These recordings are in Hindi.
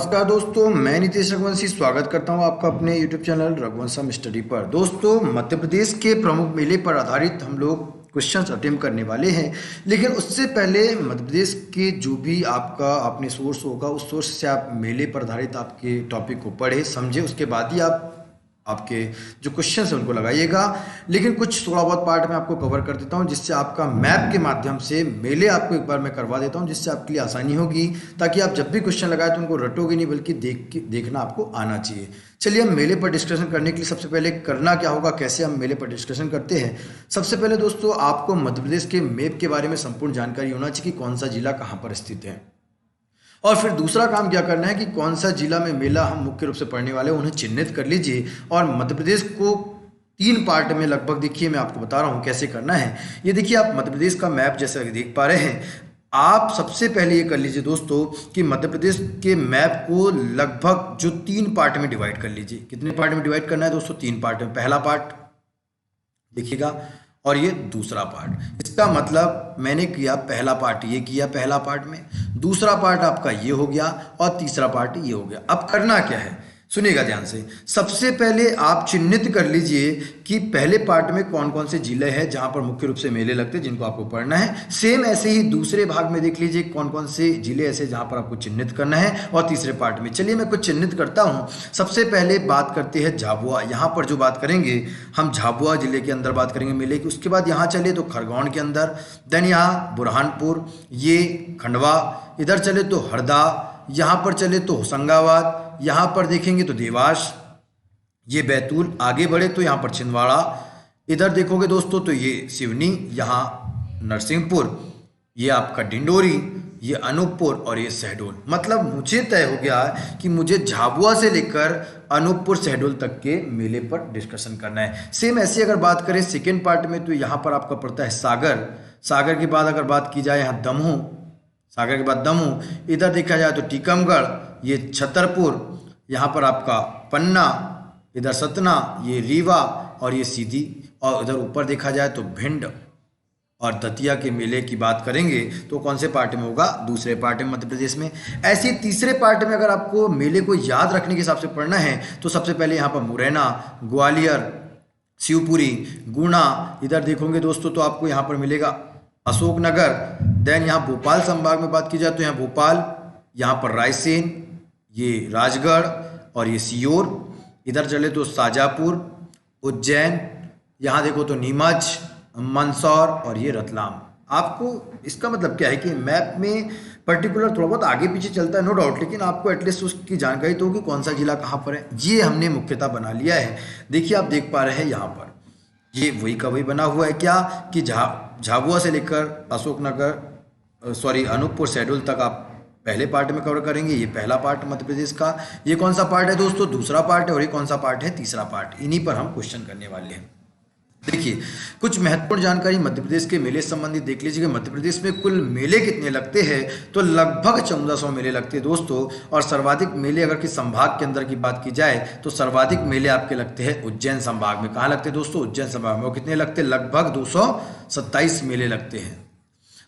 नमस्कार दोस्तों, मैं नीतीश रघुवंशी स्वागत करता हूं आपका अपने YouTube चैनल रघुवंशम स्टडी पर। दोस्तों, मध्य प्रदेश के प्रमुख मेले पर आधारित हम लोग क्वेश्चंस अटेम्प्ट करने वाले हैं, लेकिन उससे पहले मध्य प्रदेश के जो भी आपका अपने सोर्स होगा उस सोर्स से आप मेले पर आधारित आपके टॉपिक को पढ़े समझे, उसके बाद ही आप आपके जो क्वेश्चंस हैं उनको लगाइएगा। लेकिन कुछ थोड़ा बहुत पार्ट मैं आपको कवर कर देता हूं, जिससे आपका मैप के माध्यम से मेले आपको एक बार मैं करवा देता हूं, जिससे आपके लिए आसानी होगी, ताकि आप जब भी क्वेश्चन लगाए तो उनको रटोगे नहीं, बल्कि देखना आपको आना चाहिए। चलिए, हम मेले पर डिस्कशन करने के लिए सबसे पहले करना क्या होगा, कैसे हम मेले पर डिस्कशन करते हैं। सबसे पहले दोस्तों, आपको मध्य प्रदेश के मैप के बारे में संपूर्ण जानकारी होना चाहिए कि कौन सा जिला कहाँ पर स्थित है। और फिर दूसरा काम क्या करना है कि कौन सा जिला में मेला हम मुख्य रूप से पढ़ने वाले हैं उन्हें चिन्हित कर लीजिए। और मध्य प्रदेश को 3 पार्ट में लगभग, देखिए मैं आपको बता रहा हूँ कैसे करना है। ये देखिए, आप मध्य प्रदेश का मैप जैसे देख पा रहे हैं। आप सबसे पहले ये कर लीजिए दोस्तों कि मध्य प्रदेश के मैप को लगभग जो 3 पार्ट में डिवाइड कर लीजिए। कितने पार्ट में डिवाइड करना है दोस्तों? 3 पार्ट में। पहला पार्ट देखिएगा और ये दूसरा पार्ट। इसका मतलब मैंने किया पहला पार्ट, ये किया पहला पार्ट में, दूसरा पार्ट आपका ये हो गया और तीसरा पार्ट ये हो गया। अब करना क्या है, सुनिएगा ध्यान से। सबसे पहले आप चिन्हित कर लीजिए कि पहले पार्ट में कौन कौन से जिले हैं जहां पर मुख्य रूप से मेले लगते हैं, जिनको आपको पढ़ना है। सेम ऐसे ही दूसरे भाग में देख लीजिए कौन कौन से जिले ऐसे जहां पर आपको चिन्हित करना है, और तीसरे पार्ट में। चलिए मैं कुछ चिन्हित करता हूं। सबसे पहले बात करते हैं झाबुआ। यहाँ पर जो बात करेंगे हम झाबुआ जिले के अंदर बात करेंगे मेले की। उसके बाद यहाँ चले तो खरगोन के अंदर, देन यहाँ बुरहानपुर, ये खंडवा, इधर चले तो हरदा, यहाँ पर चले तो होशंगाबाद, यहाँ पर देखेंगे तो देवास, ये बैतूल, आगे बढ़े तो यहाँ पर छिंदवाड़ा, इधर देखोगे दोस्तों तो ये सिवनी, यहाँ नरसिंहपुर, ये आपका डिंडोरी, ये अनूपपुर और ये शहडोल। मतलब मुझे तय हो गया कि मुझे झाबुआ से लेकर अनूपपुर शहडोल तक के मेले पर डिस्कशन करना है। सेम ऐसी अगर बात करें सेकेंड पार्ट में तो यहाँ पर आपका पड़ता है सागर। सागर के बाद अगर बात की जाए यहाँ दमोह, सागर के बाद दमोह, इधर देखा जाए तो टीकमगढ़, ये छतरपुर, यहाँ पर आपका पन्ना, इधर सतना, ये रीवा और ये सीधी, और इधर ऊपर देखा जाए तो भिंड और दतिया के मेले की बात करेंगे तो कौन से पार्ट में होगा? दूसरे पार्ट में मध्य प्रदेश में। ऐसे तीसरे पार्ट में अगर आपको मेले को याद रखने के हिसाब से पढ़ना है तो सबसे पहले यहाँ पर मुरैना, ग्वालियर, शिवपुरी, गुना, इधर देखोगे दोस्तों तो आपको यहाँ पर मिलेगा अशोकनगर। देन यहाँ भोपाल संभाग में बात की जाए तो यहाँ भोपाल, यहाँ पर रायसेन, ये राजगढ़ और ये सीहोर, इधर चले तो शाजापुर, उज्जैन, यहाँ देखो तो नीमच, मंदसौर और ये रतलाम। आपको इसका मतलब क्या है कि मैप में पर्टिकुलर थोड़ा बहुत आगे पीछे चलता है नो डाउट, लेकिन आपको एटलीस्ट उसकी जानकारी तो होगी कौन सा जिला कहाँ पर है। ये हमने मुख्यतः बना लिया है। देखिए, आप देख पा रहे हैं यहाँ पर ये वही का वही बना हुआ है क्या कि झाबुआ से लेकर अनूपपुर शहडोल तक आप पहले पार्ट में कवर करेंगे। ये पहला पार्ट मध्य प्रदेश का। ये कौन सा पार्ट है दोस्तों? दूसरा पार्ट है। और ये कौन सा पार्ट है? तीसरा पार्ट। इन्हीं पर हम क्वेश्चन करने वाले हैं। देखिए, कुछ महत्वपूर्ण जानकारी मध्य प्रदेश के मेले संबंधित देख लीजिए। मध्य प्रदेश में कुल मेले कितने लगते हैं तो लगभग 1400 मेले लगते हैं दोस्तों। और सर्वाधिक मेले अगर किस संभाग के अंदर की बात की जाए तो सर्वाधिक मेले आपके लगते हैं उज्जैन संभाग में। कहाँ लगते हैं दोस्तों? उज्जैन संभाग में। वो कितने लगते हैं? लगभग 227 मेले लगते हैं।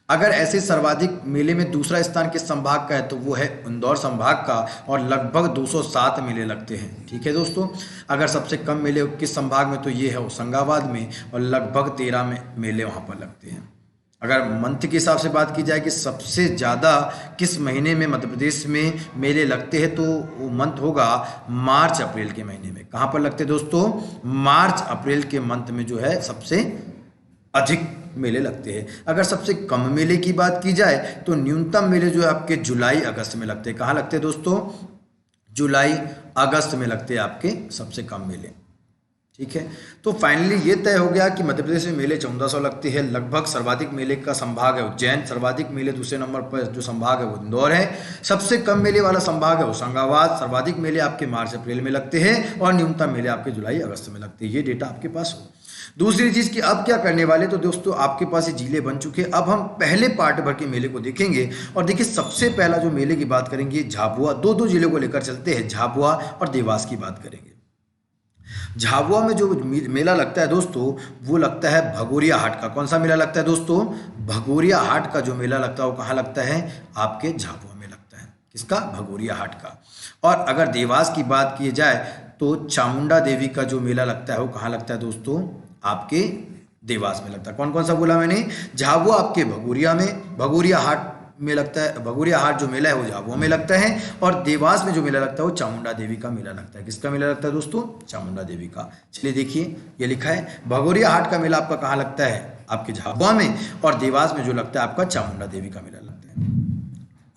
अगर ऐसे सर्वाधिक मेले में दूसरा स्थान किस संभाग का है तो वो है इंदौर संभाग का, और लगभग 207 मेले लगते हैं। ठीक है दोस्तों। अगर सबसे कम मेले किस संभाग में तो ये है होशंगाबाद में, और लगभग 13 मेले वहाँ पर लगते हैं। अगर मंथ के हिसाब से बात की जाए कि सबसे ज़्यादा किस महीने में मध्य प्रदेश में मेले लगते हैं तो वो मंथ होगा मार्च अप्रैल के महीने में। कहाँ पर लगते हैं दोस्तों? मार्च अप्रैल के मंथ में जो है सबसे अधिक मेले लगते हैं। अगर सबसे कम मेले की बात की जाए तो न्यूनतम मेले जो है आपके जुलाई अगस्त में लगते हैं। कहाँ लगते हैं दोस्तों? जुलाई अगस्त में लगते हैं आपके सबसे कम मेले। ठीक है, तो फाइनली ये तय हो गया कि मध्य प्रदेश में मेले 1400 लगते हैं। लगभग सर्वाधिक मेले का संभाग है उज्जैन, सर्वाधिक मेले दूसरे नंबर पर जो संभाग है वो इंदौर है, सबसे कम मेले वाला संभाग है होशंगाबाद, सर्वाधिक मेले आपके मार्च अप्रैल में लगते हैं और न्यूनतम मेले आपके जुलाई अगस्त में लगते हैं। ये डेटा आपके पास हो। दूसरी चीज कि अब क्या करने वाले तो दोस्तों आपके पास ये जिले बन चुके हैं। अब हम पहले पार्ट भर के मेले को देखेंगे। और देखिए, सबसे पहला जो मेले की बात करेंगे झाबुआ, दो जिले को लेकर चलते हैं, झाबुआ और देवास की बात करेंगे। झाबुआ में जो मेला लगता है दोस्तों वो लगता है भगोरिया हाट का। कौन सा मेला लगता है दोस्तों? भगोरिया हाट का जो मेला लगता है वो कहाँ लगता है? आपके झाबुआ में लगता है। किसका? भगोरिया हाट का। और अगर देवास की बात की जाए तो चामुंडा देवी का जो मेला लगता है वो कहाँ लगता है दोस्तों? आपके देवास में लगता है। कौन कौन सा बोला मैंने? झाबुआ आपके भगोरिया में, भगोरिया हाट में लगता है। भगोरिया हाट जो मेला है वो झाबुआ में लगता है, और देवास में जो मेला लगता है वो चामुंडा देवी का मेला लगता है। किसका मेला लगता है दोस्तों? चामुंडा देवी का। चलिए देखिए, ये लिखा है भगोरिया हाट का मेला आपका कहाँ लगता है? आपके झाबुआ में, और देवास में जो लगता है आपका चामुंडा देवी का मेला लगता है।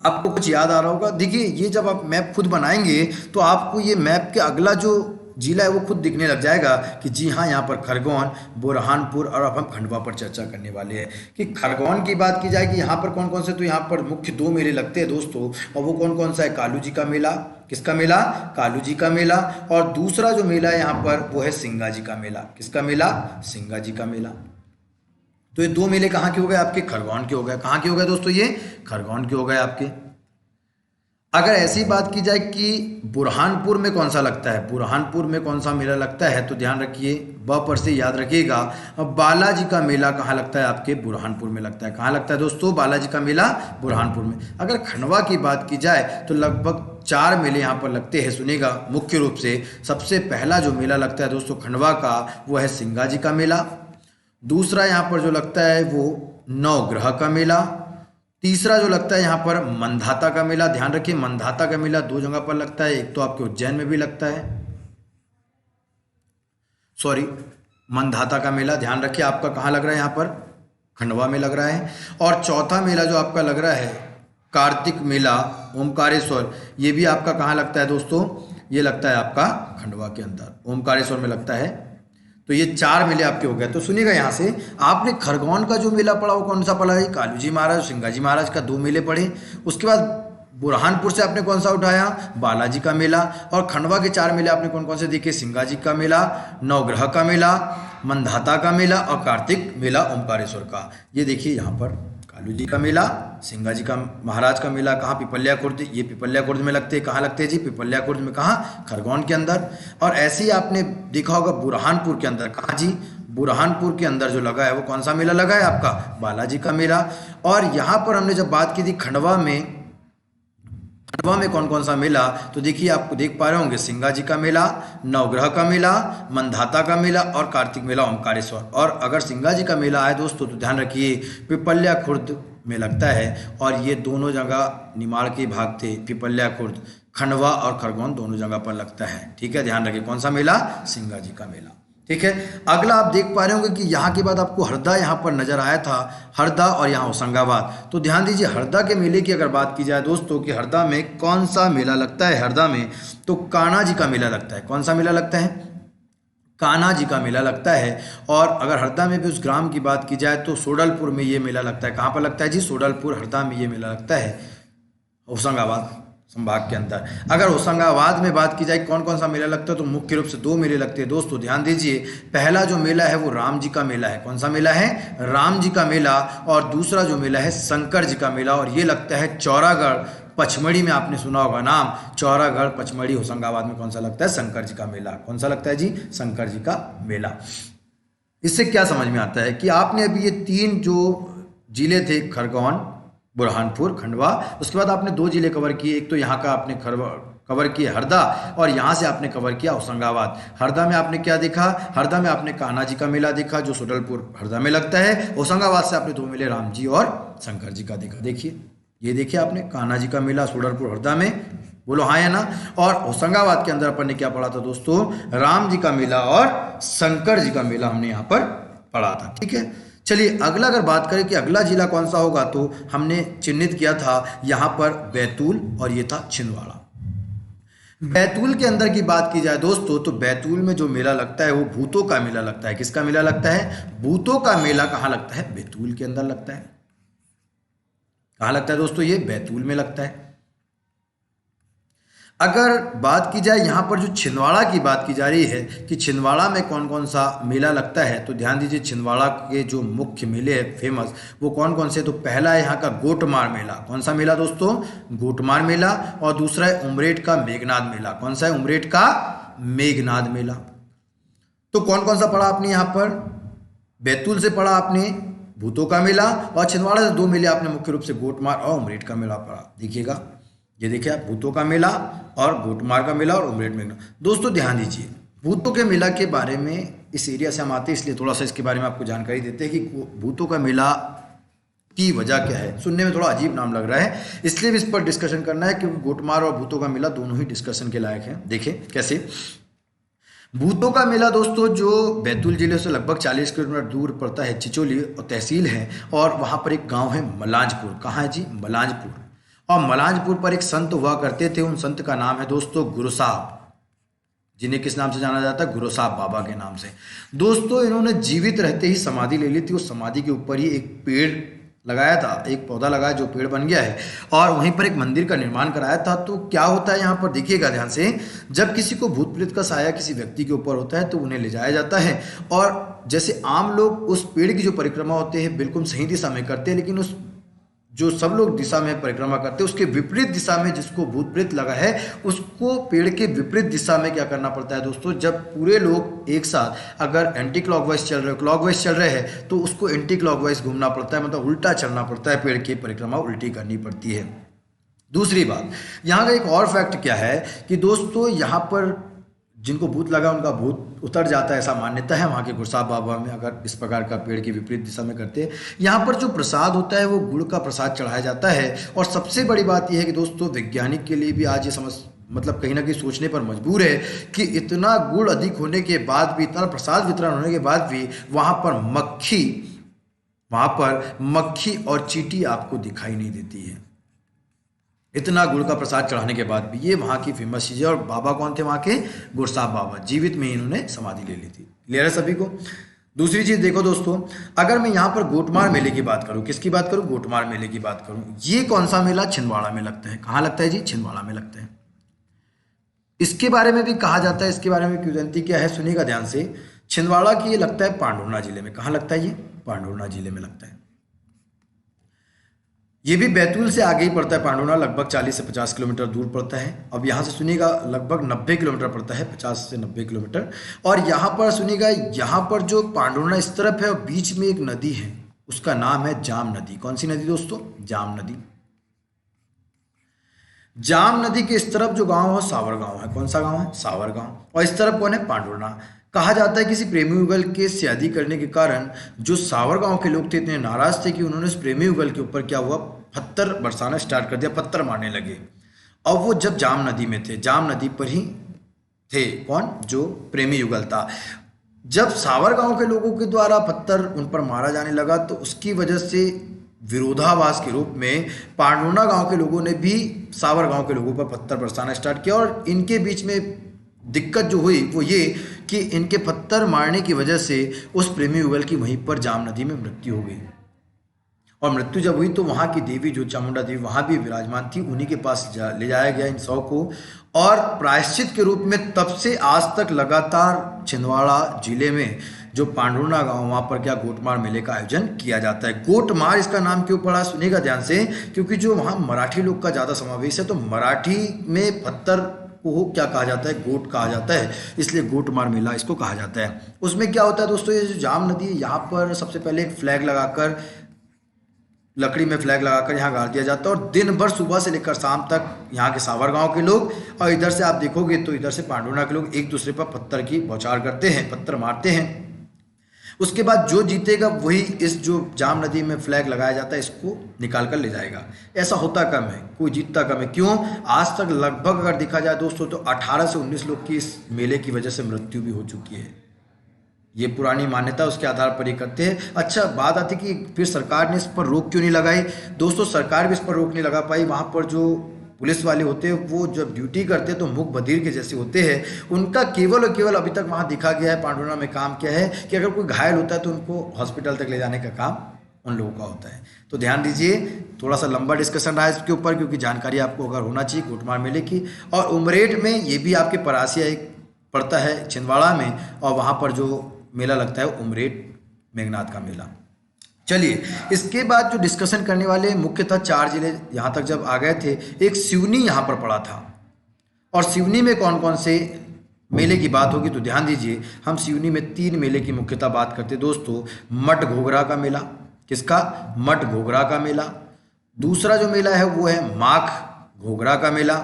आपको कुछ याद आ रहा होगा। देखिए, ये जब आप मैप खुद बनाएंगे तो आपको ये मैप के अगला जो जिला है वो खुद दिखने लग जाएगा कि जी हाँ, यहाँ पर खरगोन, बुरहानपुर, और अब हम खंडवा पर चर्चा करने वाले हैं। कि खरगोन की बात की जाए कि यहाँ पर कौन कौन से, तो यहाँ पर मुख्य 2 मेले लगते हैं दोस्तों, और वो कौन कौन सा है? कालू जी का मेला। किसका मेला? कालू जी का मेला। और दूसरा जो मेला है यहाँ पर वो है सिंगा जी का मेला। किसका मेला? सिंगा जी का मेला। तो ये 2 मेले कहाँ के हो गए? आपके खरगोन के हो गए। कहाँ के हो गए दोस्तों? ये खरगोन के हो गए आपके। अगर ऐसी बात की जाए कि बुरहानपुर में कौन सा लगता है, बुरहानपुर में कौन सा मेला लगता है, तो ध्यान रखिए, ब पर से याद रखिएगा। अब बालाजी का मेला कहाँ लगता है? आपके बुरहानपुर में लगता है। कहाँ लगता है दोस्तों? बालाजी का मेला बुरहानपुर में। अगर खंडवा की बात की जाए तो लगभग 4 मेले यहाँ पर लगते हैं। सुनेगा मुख्य रूप से, सबसे पहला जो मेला लगता है दोस्तों खंडवा का वो है सिंगा जी का मेला। दूसरा यहाँ पर जो लगता है वो नवग्रह का मेला। तीसरा जो लगता है यहाँ पर मंधाता का मेला। ध्यान रखिए, मंधाता का मेला 2 जगह पर लगता है। एक तो आपके उज्जैन में भी लगता है, सॉरी, मंधाता का मेला ध्यान रखिए आपका कहाँ लग रहा है? यहाँ पर खंडवा में लग रहा है। और चौथा मेला जो आपका लग रहा है कार्तिक मेला ओमकारेश्वर, ये भी आपका कहाँ लगता है दोस्तों? ये लगता है आपका खंडवा के अंदर, ओमकारेश्वर में लगता है। तो ये 4 मेले आपके हो गए। तो सुनिएगा, यहाँ से आपने खरगोन का जो मेला पढ़ा वो कौन सा पढ़ा है? कालू जी महाराज, सिंगा जी महाराज का 2 मेले पढ़े। उसके बाद बुरहानपुर से आपने कौन सा उठाया? बालाजी का मेला। और खंडवा के 4 मेले आपने कौन कौन से देखे? सिंगा जी का मेला, नवग्रह का मेला, मंधाता का मेला, और कार्तिक मेला ओमकारेश्वर का। ये देखिए यहाँ पर कालू जी का मेला, सिंगा जी का महाराज का मेला कहाँ? पिपलिया खुर्द। ये पिपलिया खुर्द में लगते हैं। कहाँ लगते हैं जी? पिपलिया खुर्द में। कहाँ? खरगोन के अंदर। और ऐसे ही आपने देखा होगा बुरहानपुर के अंदर। कहाँ जी? बुरहानपुर के अंदर जो लगा है वो कौन सा मेला लगा है? आपका बालाजी का मेला। और यहाँ पर हमने जब बात की थी खंडवा में, खंडवा में कौन कौन सा मेला, तो देखिए आपको देख पा रहे होंगे सिंगा जी का मेला, नवग्रह का मेला, मंधाता का मेला, और कार्तिक मेला ओमकारेश्वर। और अगर सिंगा जी का मेला आए दोस्तों तो ध्यान रखिए पिपलिया खुर्द में लगता है। और ये दोनों जगह निमाड़ के भाग थे, पिपलिया खुर्द, खंडवा और खरगोन दोनों जगह पर लगता है। ठीक है, ध्यान रखिए कौन सा मेला? सिंगा जी का मेला। ठीक है, अगला आप देख पा रहे होंगे कि यहाँ के बाद आपको हरदा यहाँ पर नजर आया था, हरदा और यहाँ होशंगाबाद। तो ध्यान दीजिए, हरदा के मेले की अगर बात की जाए दोस्तों कि हरदा में कौन सा मेला लगता है? हरदा में तो कान्हा जी का मेला लगता है। कौन सा मेला लगता है? कान्हा जी का मेला लगता है। और अगर हरदा में भी उस ग्राम की बात की जाए तो सोडलपुर में ये मेला लगता है। कहाँ पर लगता है जी? सोडलपुर, हरदा में ये मेला लगता है, होशंगाबाद संभाग के अंदर। अगर होशंगाबाद में बात की जाए कौन कौन सा मेला लगता है तो मुख्य रूप से 2 मेले लगते हैं दोस्तों। ध्यान दीजिए, पहला जो मेला है वो राम जी का मेला है। कौन सा मेला है? राम जी का मेला। और दूसरा जो मेला है शंकर जी का मेला, और ये लगता है चौरागढ़ पचमढ़ी में। आपने सुना होगा नाम, चौरागढ़ पचमढ़ी होशंगाबाद में कौन सा लगता है? शंकर जी का मेला। कौन सा लगता है जी? शंकर जी का मेला। इससे क्या समझ में आता है कि आपने अभी ये 3 जो जिले थे, खरगोन, बुरहानपुर, खंडवा, उसके बाद आपने 2 जिले कवर किए। एक तो यहाँ का आपने कवर किए हरदा, और यहाँ से आपने कवर किया होशंगाबाद। हरदा में आपने क्या देखा? हरदा में आपने कान्हा जी का मेला देखा जो सोडलपुर हरदा में लगता है। होशंगाबाद से आपने 2 मेले राम जी और शंकर जी का देखा। देखिए, ये देखिए आपने कान्हा जी का मेला सोडलपुर हरदा में, बोलो हाँ या ना। और होशंगाबाद के अंदर अपन ने क्या पढ़ा था दोस्तों? राम जी का मेला और शंकर जी का मेला हमने यहाँ पर पढ़ा था। ठीक है, चलिए अगला अगर बात करें कि अगला जिला कौन सा होगा तो हमने चिन्हित किया था यहाँ पर बैतूल, और ये था छिंदवाड़ा। बैतूल के अंदर की बात की जाए दोस्तों तो बैतूल में जो मेला लगता है वो भूतों का मेला लगता है। किसका मेला लगता है? भूतों का मेला। कहाँ लगता है? बैतूल के अंदर लगता है। कहाँ लगता है दोस्तों? ये बैतूल में लगता है। अगर बात की जाए यहाँ पर जो छिंदवाड़ा की बात की जा रही है कि छिंदवाड़ा में कौन कौन सा मेला लगता है, तो ध्यान दीजिए छिंदवाड़ा के जो मुख्य मेले हैं फेमस, वो कौन कौन से? तो पहला है यहाँ का गोटमार मेला। कौन सा मेला दोस्तों? गोटमार मेला। और दूसरा है उमरेठ का मेघनाद मेला। कौन सा है? उमरेठ का मेघनाद मेला। तो कौन कौन सा पढ़ा आपने यहाँ पर? बैतूल से पढ़ा आपने भूतों का मेला, और छिंदवाड़ा से 2 मेले आपने मुख्य रूप से गोटमार और उमरेठ का मेला पढ़ा। देखिएगा, ये देखिए आप, भूतों का मेला और गोटमार का मेला और उमरेठ मेला। दोस्तों ध्यान दीजिए, भूतों के मेला के बारे में इस एरिया से हम आते हैं इसलिए थोड़ा सा इसके बारे में आपको जानकारी देते हैं कि भूतों का मेला की वजह क्या है। सुनने में थोड़ा अजीब नाम लग रहा है, इसलिए भी इस पर डिस्कशन करना है क्योंकि गोटमार और भूतों का मेला दोनों ही डिस्कशन के लायक है। देखें कैसे। भूतों का मेला दोस्तों जो बैतूल जिले से लगभग 40 किलोमीटर दूर पड़ता है, चिचोली और तहसील है, और वहाँ पर एक गांव है मलांजपुर। कहाँ है जी? मलांजपुर। और मलांजपुर पर एक संत हुआ करते थे, उन संत का नाम है दोस्तों गुरु साहब, जिन्हें किस नाम से जाना जाता है? गुरु साहब बाबा के नाम से। दोस्तों इन्होंने जीवित रहते ही समाधि ले ली थी, उस समाधि के ऊपर ही एक पेड़ लगाया था, एक पौधा लगाया जो पेड़ बन गया है, और वहीं पर एक मंदिर का निर्माण कराया था। तो क्या होता है यहाँ पर देखिएगा ध्यान से, जब किसी को भूत प्रेत का साया किसी व्यक्ति के ऊपर होता है तो उन्हें ले जाया जाता है, और जैसे आम लोग उस पेड़ की जो परिक्रमा होते हैं बिल्कुल सही दिशा में करते हैं, लेकिन उस जो सब लोग दिशा में परिक्रमा करते हैं उसके विपरीत दिशा में जिसको भूत प्रेत लगा है उसको पेड़ के विपरीत दिशा में क्या करना पड़ता है दोस्तों? जब पूरे लोग एक साथ अगर एंटी क्लॉकवाइज चल रहे हो, क्लॉकवाइज चल रहे हैं, तो उसको एंटी क्लॉकवाइज घूमना पड़ता है, मतलब उल्टा चलना पड़ता है, पेड़ की परिक्रमा उल्टी करनी पड़ती है। दूसरी बात, यहाँ का एक और फैक्ट क्या है कि दोस्तों यहाँ पर जिनको भूत लगा उनका भूत उतर जाता है, ऐसा मान्यता है वहाँ के गुरसाब बाबा में, अगर इस प्रकार का पेड़ की विपरीत दिशा में करते हैं। यहाँ पर जो प्रसाद होता है वो गुड़ का प्रसाद चढ़ाया जाता है। और सबसे बड़ी बात यह है कि दोस्तों वैज्ञानिक के लिए भी आज ये समझ मतलब कहीं ना कहीं सोचने पर मजबूर है कि इतना गुड़ अधिक होने के बाद भी, इतना प्रसाद वितरण होने के बाद भी वहाँ पर मक्खी और चींटी आपको दिखाई नहीं देती है, इतना गुड़ का प्रसाद चढ़ाने के बाद भी। ये वहाँ की फेमस चीज़ है। और बाबा कौन थे वहाँ के? गुरसाब बाबा, जीवित में ही इन्होंने समाधि ले ली थी। क्लियर है सभी को? दूसरी चीज़ देखो दोस्तों, अगर मैं यहाँ पर गोटमार मेले की बात करूँ, किसकी बात करूँ? गोटमार मेले की बात करूँ। ये कौन सा मेला? छिंदवाड़ा में लगता है। कहाँ लगता है जी? छिंदवाड़ा में लगता है। इसके बारे में भी कहा जाता है, इसके बारे में किंवदंती क्या है सुनिएगा ध्यान से। छिंदवाड़ा की ये लगता है पांडुर्ना जिले में। कहाँ लगता है ये? पांडुर्ना जिले में लगता है। ये भी बैतूल से आगे ही पड़ता है पांडुर्ना, लगभग 40 से 50 किलोमीटर दूर पड़ता है। अब यहाँ से सुनिएगा लगभग 90 किलोमीटर पड़ता है, 50 से 90 किलोमीटर। और यहाँ पर सुनिएगा, यहाँ पर जो पांडुर्ना इस तरफ है और बीच में एक नदी है, उसका नाम है जाम नदी। कौन सी नदी दोस्तों? जाम नदी। जाम नदी के इस तरफ जो गांव है सावर गांव है। कौन सा गांव है? सावर गांव। और इस तरफ कौन है? पांडुर्ना। कहा जाता है किसी प्रेमी युगल के शादी करने के कारण जो सावर गांव के लोग थे इतने नाराज थे कि उन्होंने उस प्रेमी युगल के ऊपर क्या हुआ? पत्थर बरसाना स्टार्ट कर दिया, पत्थर मारने लगे। अब वो जब जाम नदी में थे, जाम नदी पर ही थे कौन? जो प्रेमी युगल था। जब सावर गांव के लोगों के द्वारा पत्थर उन पर मारा जाने लगा तो उसकी वजह से विरोधाभास के रूप में पांडुर्ना गांव के लोगों ने भी सावर गांव के लोगों पर पत्थर बरसाना स्टार्ट किया। और इनके बीच में दिक्कत जो हुई वो ये कि इनके पत्थर मारने की वजह से उस प्रेमी युगल की वहीं पर जाम नदी में मृत्यु हो गई। और मृत्यु जब हुई तो वहाँ की देवी जो चामुंडा देवी वहाँ भी विराजमान थी, उन्हीं के पास ले जाया गया इन शव को। और प्रायश्चित के रूप में तब से आज तक लगातार छिंदवाड़ा जिले में जो पांडुर्ना गांव, वहाँ पर क्या गोटमार मेले का आयोजन किया जाता है। गोटमार इसका नाम क्यों पड़ा सुनिएगा ध्यान से, क्योंकि जो वहाँ मराठी लोग का ज़्यादा समावेश है, तो मराठी में पत्थर को क्या कहा जाता है? गोट कहा जाता है, इसलिए गोटमार मेला इसको कहा जाता है। उसमें क्या होता है दोस्तों, ये जो जाम नदी है यहाँ पर सबसे पहले एक फ्लैग लगाकर, लकड़ी में फ्लैग लगाकर यहाँ गाड़ दिया जाता है। और दिन भर सुबह से लेकर शाम तक यहाँ के सावर गांव के लोग और इधर से आप देखोगे तो इधर से पांडुर्ना के लोग एक दूसरे पर पत्थर की बौछार करते हैं, पत्थर मारते हैं। उसके बाद जो जीतेगा वही इस जो जाम नदी में फ्लैग लगाया जाता है इसको निकाल कर ले जाएगा। ऐसा होता कम है, कोई जीतता कम है। क्यों? आज तक लगभग अगर देखा जाए दोस्तों तो 18 से 19 लोग की इस मेले की वजह से मृत्यु भी हो चुकी है। ये पुरानी मान्यता उसके आधार पर ही करते हैं। अच्छा बात आती कि फिर सरकार ने इस पर रोक क्यों नहीं लगाई? दोस्तों सरकार भी इस पर रोक नहीं लगा पाई। वहाँ पर जो पुलिस वाले होते हैं वो जब ड्यूटी करते हैं तो मुख बधिर के जैसे होते हैं। उनका केवल और केवल अभी तक वहाँ देखा गया है पांडुर्ना में काम क्या है कि अगर कोई घायल होता है तो उनको हॉस्पिटल तक ले जाने का काम उन लोगों का होता है। तो ध्यान दीजिए, थोड़ा सा लंबा डिस्कशन रहा है इसके ऊपर क्योंकि जानकारी आपको अगर होना चाहिए गोटमार मेले की। और उमरेठ में ये भी आपके परासिया एक पड़ता है छिंदवाड़ा में, और वहाँ पर जो मेला लगता है उमरेठ मेघनाथ का मेला। चलिए इसके बाद जो डिस्कशन करने वाले मुख्यतः 4 जिले यहाँ तक जब आ गए थे, एक सिवनी यहाँ पर पड़ा था। और सिवनी में कौन कौन से मेले की बात होगी तो ध्यान दीजिए, हम सिवनी में 3 मेले की मुख्यतः बात करते दोस्तों। मठ घोघरा का मेला, किसका? मठ घोघरा का मेला। दूसरा जो मेला है वो है माख घोघरा का मेला।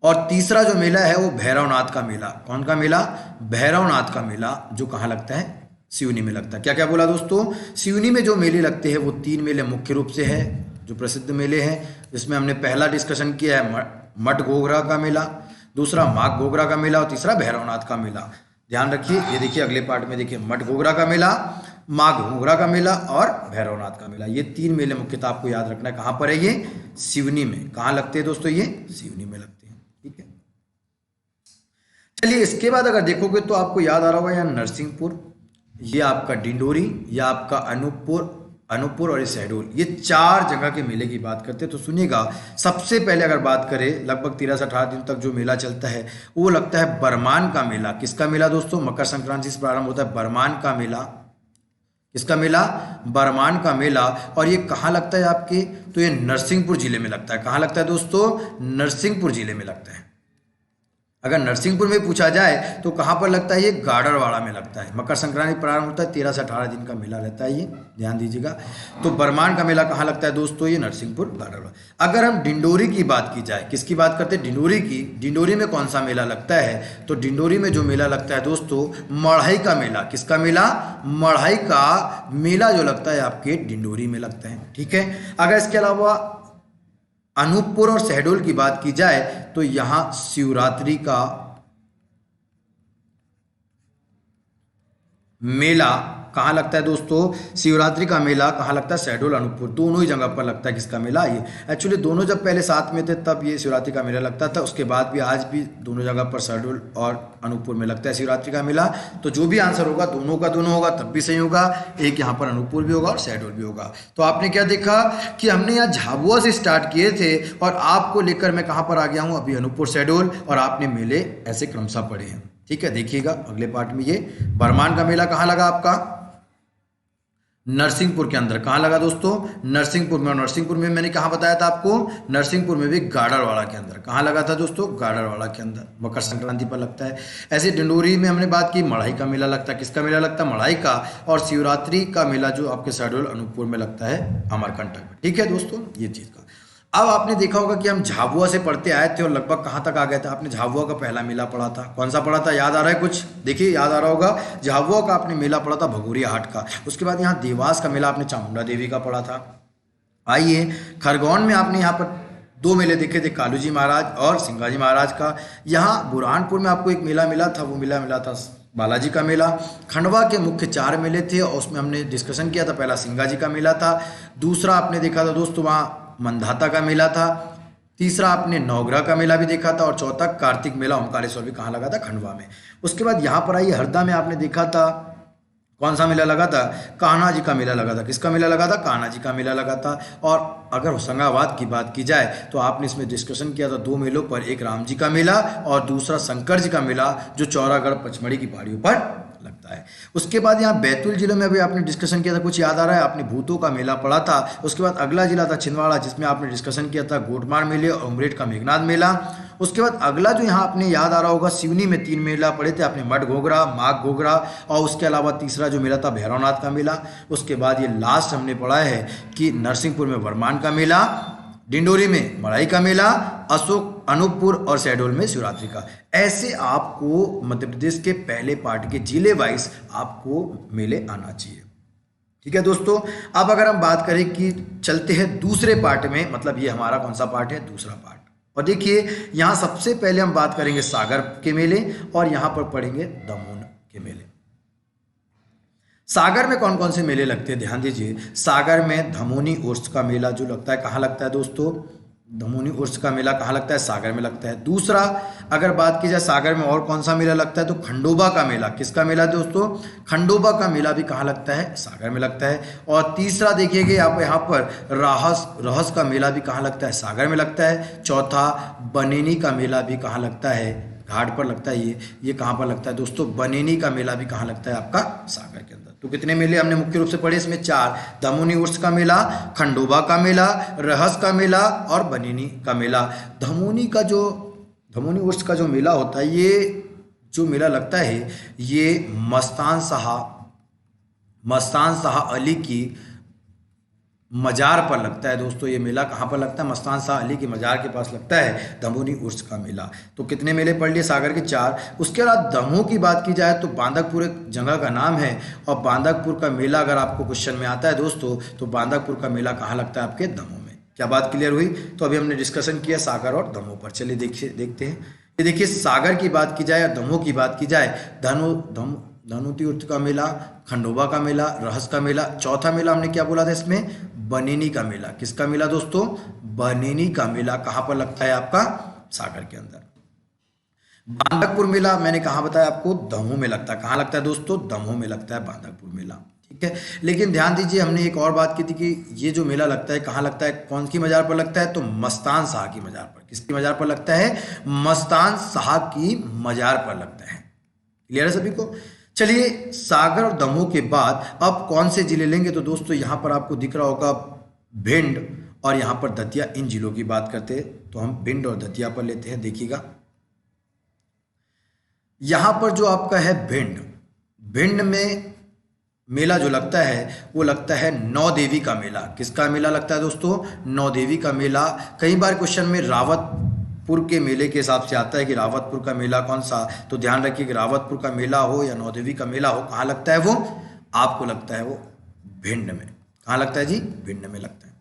और तीसरा जो मेला है वो भैरवनाथ का मेला। कौन का मेला? भैरवनाथ का मेला, जो कहाँ लगता है? सिवनी में लगता है। क्या क्या बोला दोस्तों? सिवनी में जो मेले लगते हैं वो 3 मेले मुख्य रूप से है, जो प्रसिद्ध मेले हैं, जिसमें हमने पहला डिस्कशन किया है मठ घोघरा का मेला, दूसरा माघ घोघरा का मेला और तीसरा भैरवनाथ का मेला। ध्यान रखिए, ये देखिए अगले पार्ट में देखिए, मठ घोघरा का मेला, माघ घोघरा का मेला और भैरवनाथ का मेला। ये 3 मेले मुख्यतः आपको याद रखना है। कहाँ पर है ये? सिवनी में। कहाँ लगते हैं दोस्तों? ये सिवनी में लगते हैं। ठीक है, चलिए इसके बाद अगर देखोगे तो आपको याद आ रहा होगा यहाँ नरसिंहपुर, ये आपका डिंडोरी, या आपका अनूपपुर और शहडोल। ये 4 जगह के मेले की बात करते हैं। तो सुनिएगा, सबसे पहले अगर बात करें, लगभग 13 से 18 दिन तक जो मेला चलता है वो लगता है बरमान का मेला। किसका मेला दोस्तों? मकर संक्रांति से प्रारंभ होता है बरमान का मेला। किसका मेला? बरमान का मेला। और ये कहाँ लगता है आपके? तो ये नरसिंहपुर जिले में लगता है। कहाँ लगता है दोस्तों? नरसिंहपुर जिले में लगता है। अगर नरसिंहपुर में पूछा जाए तो कहाँ पर लगता है? ये गाडरवाड़ा में लगता है। मकर संक्रांति प्रारंभ होता है, 13 से 18 दिन का मेला रहता है, ये ध्यान दीजिएगा। तो बरमान का मेला कहाँ लगता है दोस्तों? ये नरसिंहपुर गाडरवाड़ा। अगर हम डिंडोरी की बात की जाए, किसकी बात करते हैं? डिंडोरी की। डिंडोरी में कौन सा मेला लगता है? तो डिंडोरी में जो मेला लगता है दोस्तों, मढ़ई का मेला। किसका मेला? मढ़ई का मेला जो लगता है आपके डिंडोरी में लगता है। ठीक है, अगर इसके अलावा अनूपपुर और शहडोल की बात की जाए तो यहां शिवरात्रि का मेला कहाँ लगता है दोस्तों? शिवरात्रि का मेला कहाँ लगता है? शहडोल अनूपपुर, दोनों ही जगह पर लगता है। किसका मेला? ये एक्चुअली दोनों जब पहले साथ में थे तब ये शिवरात्रि का मेला लगता था, उसके बाद भी आज भी दोनों जगह पर शहडोल और अनूपपुर में लगता है शिवरात्रि का मेला। तो जो भी आंसर होगा दोनों का दोनों होगा तब भी सही होगा। एक यहाँ पर अनूपपुर भी होगा और शहडोल भी होगा। तो आपने क्या देखा कि हमने यहाँ झाबुआ से स्टार्ट किए थे और आपको लेकर मैं कहाँ पर आ गया हूँ? अभी अनूपपुर शहडोल, और आपने मेले ऐसे क्रमशः पढ़े हैं। ठीक है, देखिएगा अगले पार्ट में ये बरमान का मेला कहाँ लगा आपका? नरसिंहपुर के अंदर। कहाँ लगा दोस्तों? नरसिंहपुर में। और नरसिंहपुर में मैंने कहाँ बताया था आपको? नरसिंहपुर में भी गाडरवाड़ा के अंदर। कहाँ लगा था दोस्तों? गाडरवाड़ा के अंदर, मकर संक्रांति पर लगता है। ऐसे डिंडोरी में हमने बात की, मढ़ई का मेला लगता है। किसका मेला लगता है? मढ़ई का। और शिवरात्रि का मेला जो आपके शहडोल अनूपपुर में लगता है अमरकंटक में। ठीक है दोस्तों, ये चीज़ का। अब आपने देखा होगा कि हम झाबुआ से पढ़ते आए थे और लगभग कहाँ तक आ गए थे? आपने झाबुआ का पहला मेला पढ़ा था। कौन सा पढ़ा था? याद आ रहा है कुछ? देखिए याद आ रहा होगा, झाबुआ का आपने मेला पढ़ा था भगोरिया हाट का। उसके बाद यहाँ देवास का मेला आपने चामुंडा देवी का पढ़ा था। आइए खरगोन में आपने यहाँ पर 2 मेले देखे थे, कालू जी महाराज और सिंगाजी महाराज का। यहाँ बुरहानपुर में आपको एक मेला मिला था, वो मेला मिला था बालाजी का मेला। खंडवा के मुख्य 4 मेले थे और उसमें हमने डिस्कशन किया था। पहला सिंगाजी का मेला था, दूसरा आपने देखा था दोस्तों वहाँ मंधाता का मेला था, तीसरा आपने नवग्रह का मेला भी देखा था, और चौथा कार्तिक मेला ओमकारेश्वर भी कहाँ लगा था? खंडवा में। उसके बाद यहाँ पर आइए हरदा में आपने देखा था कौन सा मेला लगा था? कान्हा जी का मेला लगा था। किसका मेला लगा था? कान्हा जी का मेला लगा था। और अगर होशंगाबाद की बात की जाए तो आपने इसमें डिस्कशन किया था 2 मेलों पर, एक राम जी का मेला और दूसरा शंकर जी का मेला, जो चौरागढ़ पचमढ़ी की पहाड़ियों पर लगता है। उसके बाद यहाँ बैतूल जिले में भी आपने डिस्कशन किया था, कुछ याद आ रहा है? आपने भूतों का मेला पढ़ा था। उसके बाद अगला जिला था छिंदवाड़ा, जिसमें आपने डिस्कशन किया था गोटमार मेले और उमरेठ का मेघनाथ मेला। उसके बाद अगला जो यहाँ आपने याद आ रहा होगा, सिवनी में 3 मेला पड़े थे आपने, मठ घोघरा, माघ घोघरा, और उसके अलावा तीसरा जो मेला था भैरवनाथ का मेला। उसके बाद ये लास्ट हमने पढ़ा है कि नरसिंहपुर में बरमान का मेला, डिंडोरी में मढ़ई का मेला, अनूपपुर और शहडोल में शिवरात्रि का। ऐसे आपको मध्य प्रदेश के पहले पार्ट के जिले वाइज आपको मेले आना चाहिए। ठीक है दोस्तों, अब अगर हम बात करें कि चलते हैं दूसरे पार्ट में, मतलब ये हमारा कौन सा पार्ट है? दूसरा पार्ट। और देखिए यहाँ सबसे पहले हम बात करेंगे सागर के मेले और यहाँ पर पढ़ेंगे दमोह के मेले। सागर में कौन कौन से मेले लगते हैं? ध्यान दीजिए, सागर में धमोनी उर्स का मेला जो लगता है, कहाँ लगता है दोस्तों? धमोनी उर्स का मेला कहाँ लगता है? सागर में लगता है। दूसरा अगर बात की जाए सागर में और कौन सा मेला लगता है, तो खंडोबा का मेला। किसका मेला दोस्तों? खंडोबा का मेला भी कहाँ लगता है? सागर में लगता है। और तीसरा देखिएगा आप यहाँ पर रहस का मेला भी कहाँ लगता है? सागर में लगता है। चौथा बनेनी का मेला भी कहाँ लगता है? घाट पर लगता है। ये कहाँ पर लगता है दोस्तों? बनेनी का मेला भी कहाँ लगता है? आपका सागर के अंदर। तो कितने मेले हमने मुख्य रूप से पढ़े इसमें? 4। दमोनी उर्स का मेला, खंडोबा का मेला, रहस का मेला और बनेनी का मेला। धमोनी उर्स का जो मेला होता है, ये जो मेला लगता है ये मस्तान शाह अली की मजार पर लगता है दोस्तों। ये मेला कहाँ पर लगता है? मस्तान शाह अली की मजार के पास लगता है दमोनी उर्स का मेला। तो कितने मेले पढ़ लिए सागर के? 4। उसके बाद दमोह की बात की जाए तो बांदकपुर एक जगह का नाम है, और बांदकपुर का मेला अगर आपको क्वेश्चन में आता है दोस्तों, तो बांदकपुर का मेला कहाँ लगता है? आपके दमोह में। क्या बात क्लियर हुई? तो अभी हमने डिस्कशन किया सागर और दमोह पर। चलिए देखिए, देखते हैं। ये देखिए, सागर की बात की जाए या दमोह की बात की जाए, धनुतीर्थ का मेला, खंडोबा का मेला, रहस का मेला। चौथा मेला हमने क्या बोला था इसमें? बनेनी का मेला। किसका मेला दोस्तों? बनेनी का मेला। कहाँ पर लगता है? आपका सागर के अंदर। बांदकपुर मेला मैंने कहाँ बताया आपको? दमोह में लगता है। कहाँ लगता है दोस्तों? दमोह में लगता है बांदकपुर मेला। ठीक है, लेकिन ध्यान दीजिए, हमने एक और बात की थी कि ये जो मेला लगता है कहाँ लगता है, कौन की मजार पर लगता है? तो मस्तान शाह की मजार पर। किसकी मजार पर लगता है? मस्तान शाह की मजार पर लगता है। क्लियर है सभी को? चलिए, सागर और दमोह के बाद अब कौन से जिले लेंगे? तो दोस्तों यहाँ पर आपको दिख रहा होगा भिंड और यहाँ पर दतिया। इन जिलों की बात करते हैं तो हम भिंड और दतिया पर लेते हैं। देखिएगा, यहाँ पर जो आपका है भिंड, भिंड में मेला जो लगता है वो लगता है नौ देवी का मेला। किसका मेला लगता है दोस्तों? नौ देवी का मेला। कई बार क्वेश्चन में रावतपुर के मेले के हिसाब से आता है कि रावतपुर का मेला कौन सा, तो ध्यान रखिए कि रावतपुर का मेला हो या नौ देवी का मेला हो, कहाँ लगता है वो? आपको लगता है वो भिंड में। कहाँ लगता है जी? भिंड में लगता है।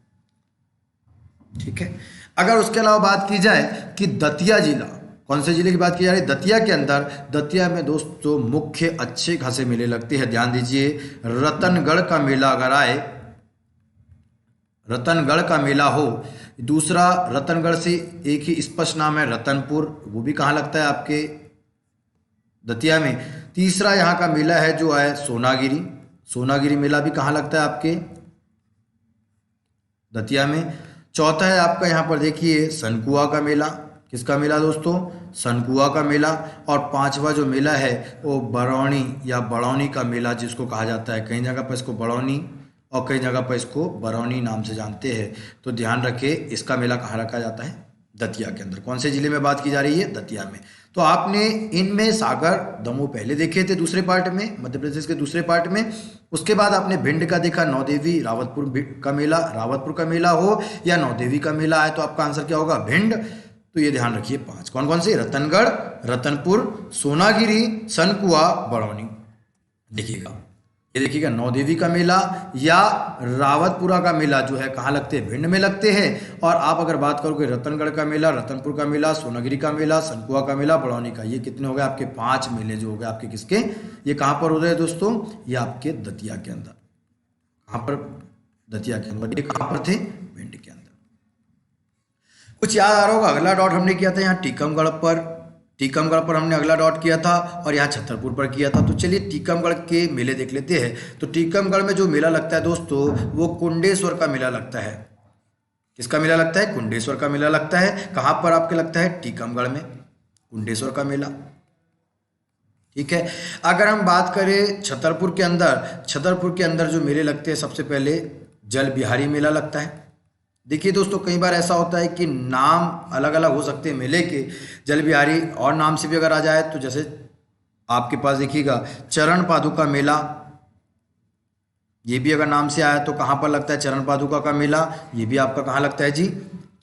ठीक है, अगर उसके अलावा बात की जाए कि दतिया जिला, कौन से जिले की बात की जा रही है? दतिया के अंदर, दतिया में दोस्तों मुख्य अच्छे खासे मेले लगते हैं। ध्यान दीजिए, रतनगढ़ का मेला अगर आए, रतनगढ़ का मेला हो। दूसरा, रतनगढ़ से एक ही स्पष्ट नाम है रतनपुर, वो भी कहाँ लगता है? आपके दतिया में। तीसरा यहाँ का मेला है जो है सोनागिरी, सोनागिरी मेला भी कहाँ लगता है? आपके दतिया में। चौथा है आपका यहाँ पर देखिए सनकुआ का मेला। किसका मेला दोस्तों? सनकुआ का मेला। और पांचवा जो मेला है वो बरौनी या बड़ौनी का मेला जिसको कहा जाता है। कई जगह पर इसको बड़ौनी और कई जगह पर इसको बरौनी नाम से जानते हैं। तो ध्यान रखिए, इसका मेला कहाँ रखा जाता है? दतिया के अंदर। कौन से जिले में बात की जा रही है? दतिया में। तो आपने इनमें सागर दमोह पहले देखे थे दूसरे पार्ट में, मध्य प्रदेश के दूसरे पार्ट में। उसके बाद आपने भिंड का देखा, नौदेवी, रावतपुर का मेला, रावतपुर का मेला हो या नौदेवी का मेला है तो आपका आंसर क्या होगा? भिंड। तो ये ध्यान रखिए 5 कौन कौन से? रतनगढ़, रतनपुर, सोनागिरी, सनकुआ, बड़ौनी। देखिएगा, ये देखिएगा, नौदेवी का मेला या रावतपुरा का मेला जो है कहाँ लगते हैं? भिंड में लगते हैं। और आप अगर बात करोगे रतनगढ़ का मेला, रतनपुर का मेला, सोनागिरी का मेला, सनकुआ का मेला, बड़ौनी का, ये कितने हो गए आपके? 5 मेले जो हो गए आपके। किसके? ये कहाँ पर हो रहे हैं दोस्तों? ये आपके दतिया के अंदर। कहाँ पर? दतिया के अंदर। ये कहाँ पर थे? भिंड के अंदर। कुछ याद आ रहा होगा, अगला डॉट हमने किया था यहाँ टीकमगढ़ पर, टीकमगढ़ पर हमने अगला डॉट किया था और यहाँ छतरपुर पर किया था। तो चलिए टीकमगढ़ के मेले देख लेते हैं। तो टीकमगढ़ में जो मेला लगता है दोस्तों वो कुंडेश्वर का मेला लगता है। किसका मेला लगता है? कुंडेश्वर का मेला लगता है। कहाँ पर आपके लगता है? टीकमगढ़ में, कुंडेश्वर का मेला। ठीक है, अगर हम बात करें छतरपुर के अंदर, छतरपुर के अंदर जो मेले लगते हैं सबसे पहले जल बिहारी मेला लगता है। देखिए दोस्तों, कई बार ऐसा होता है कि नाम अलग अलग हो सकते हैं मेले के। जल बिहारी और नाम से भी अगर आ जाए तो जैसे आपके पास देखिएगा चरण पादुका मेला, ये भी अगर नाम से आया तो कहाँ पर लगता है? चरण पादुका का मेला। ये भी आपका कहाँ लगता है जी?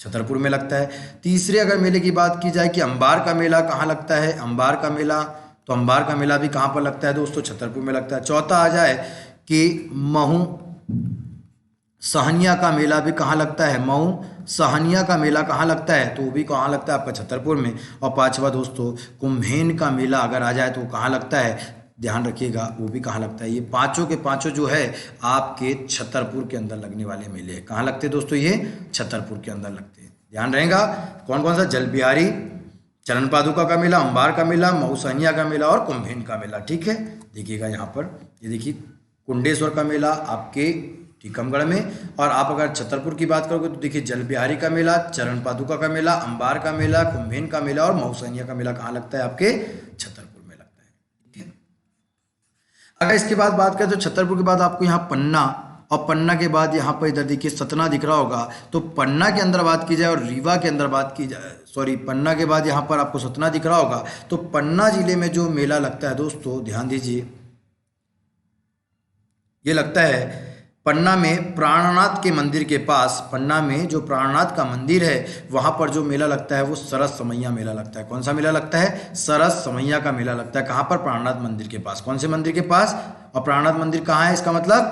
छतरपुर में लगता है। तीसरे अगर मेले की बात की जाए कि अंबार का मेला कहाँ लगता है? अंबार का मेला, तो अंबार का मेला भी कहाँ पर लगता है दोस्तों? छतरपुर में लगता है। चौथा आ जाए कि महू सहनिया का मेला भी कहाँ लगता है? मऊ सहनिया का मेला कहाँ लगता है? तो वो भी कहाँ लगता है? आपका छतरपुर में। और पांचवा दोस्तों कुम्भेन का मेला अगर आ जाए तो कहाँ लगता है? ध्यान रखिएगा, वो भी कहाँ लगता है? ये पांचों के पांचों जो है आपके छतरपुर के अंदर लगने वाले मेले हैं। कहाँ लगते हैं दोस्तों? ये छतरपुर के अंदर लगते हैं। ध्यान रहेगा कौन कौन सा? जल बिहारी, चरण पादुका का मेला, अंबार का मेला, मऊ सहनिया का मेला और कुम्भेन का मेला। ठीक है, देखिएगा यहाँ पर, ये देखिए कुंडेश्वर का मेला आपके टीकमगढ़ में। और आप अगर छतरपुर की बात करोगे तो देखिए जल बिहारी का मेला, चरण पादुका का मेला, अंबार का मेला, कुम्भेन का मेला और मऊ सहनिया का मेला कहाँ लगता है? आपके छतरपुर में लगता है। ठीक है, अगर इसके बाद बात करें तो छतरपुर के बाद आपको यहाँ पन्ना, और पन्ना के बाद यहाँ पर इधर देखिए सतना दिख रहा होगा। तो पन्ना के अंदर बात की जाए और रीवा के अंदर बात की जाए, सॉरी, पन्ना के बाद यहाँ पर आपको सतना दिख रहा होगा। तो पन्ना जिले में जो मेला लगता है दोस्तों ध्यान दीजिए, ये लगता है पन्ना में प्राणनाथ के मंदिर के पास, पन्ना में जो प्राणनाथ का मंदिर है वहाँ पर जो मेला लगता है वो सरस समैया मेला लगता है। कौन सा मेला लगता है? सरस समैया का मेला लगता है। कहाँ पर? प्राणनाथ मंदिर के पास। कौन से मंदिर के पास? और प्राणनाथ मंदिर कहाँ है इसका मतलब?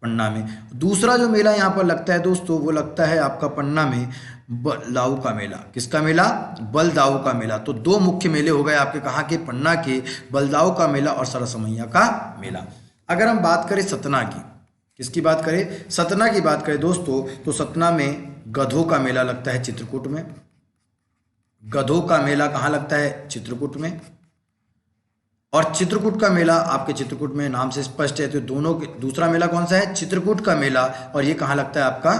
पन्ना में। दूसरा जो मेला यहाँ पर लगता है दोस्तों वो लगता है आपका पन्ना में बलदाऊ का मेला। किसका मेला? बलदाऊ का मेला। तो दो मुख्य मेले हो गए आपके, कहाँ के? पन्ना के बलदाऊ का मेला और सरस समैया का मेला। अगर हम बात करें सतना की, किसकी बात करें? सतना की बात करें दोस्तों तो सतना में गधों का मेला लगता है चित्रकूट में। गधों का मेला कहाँ लगता है? चित्रकूट में। और चित्रकूट का मेला आपके चित्रकूट में नाम से स्पष्ट है, तो दोनों के दूसरा मेला कौन सा है? चित्रकूट का मेला। और ये कहाँ लगता है आपका?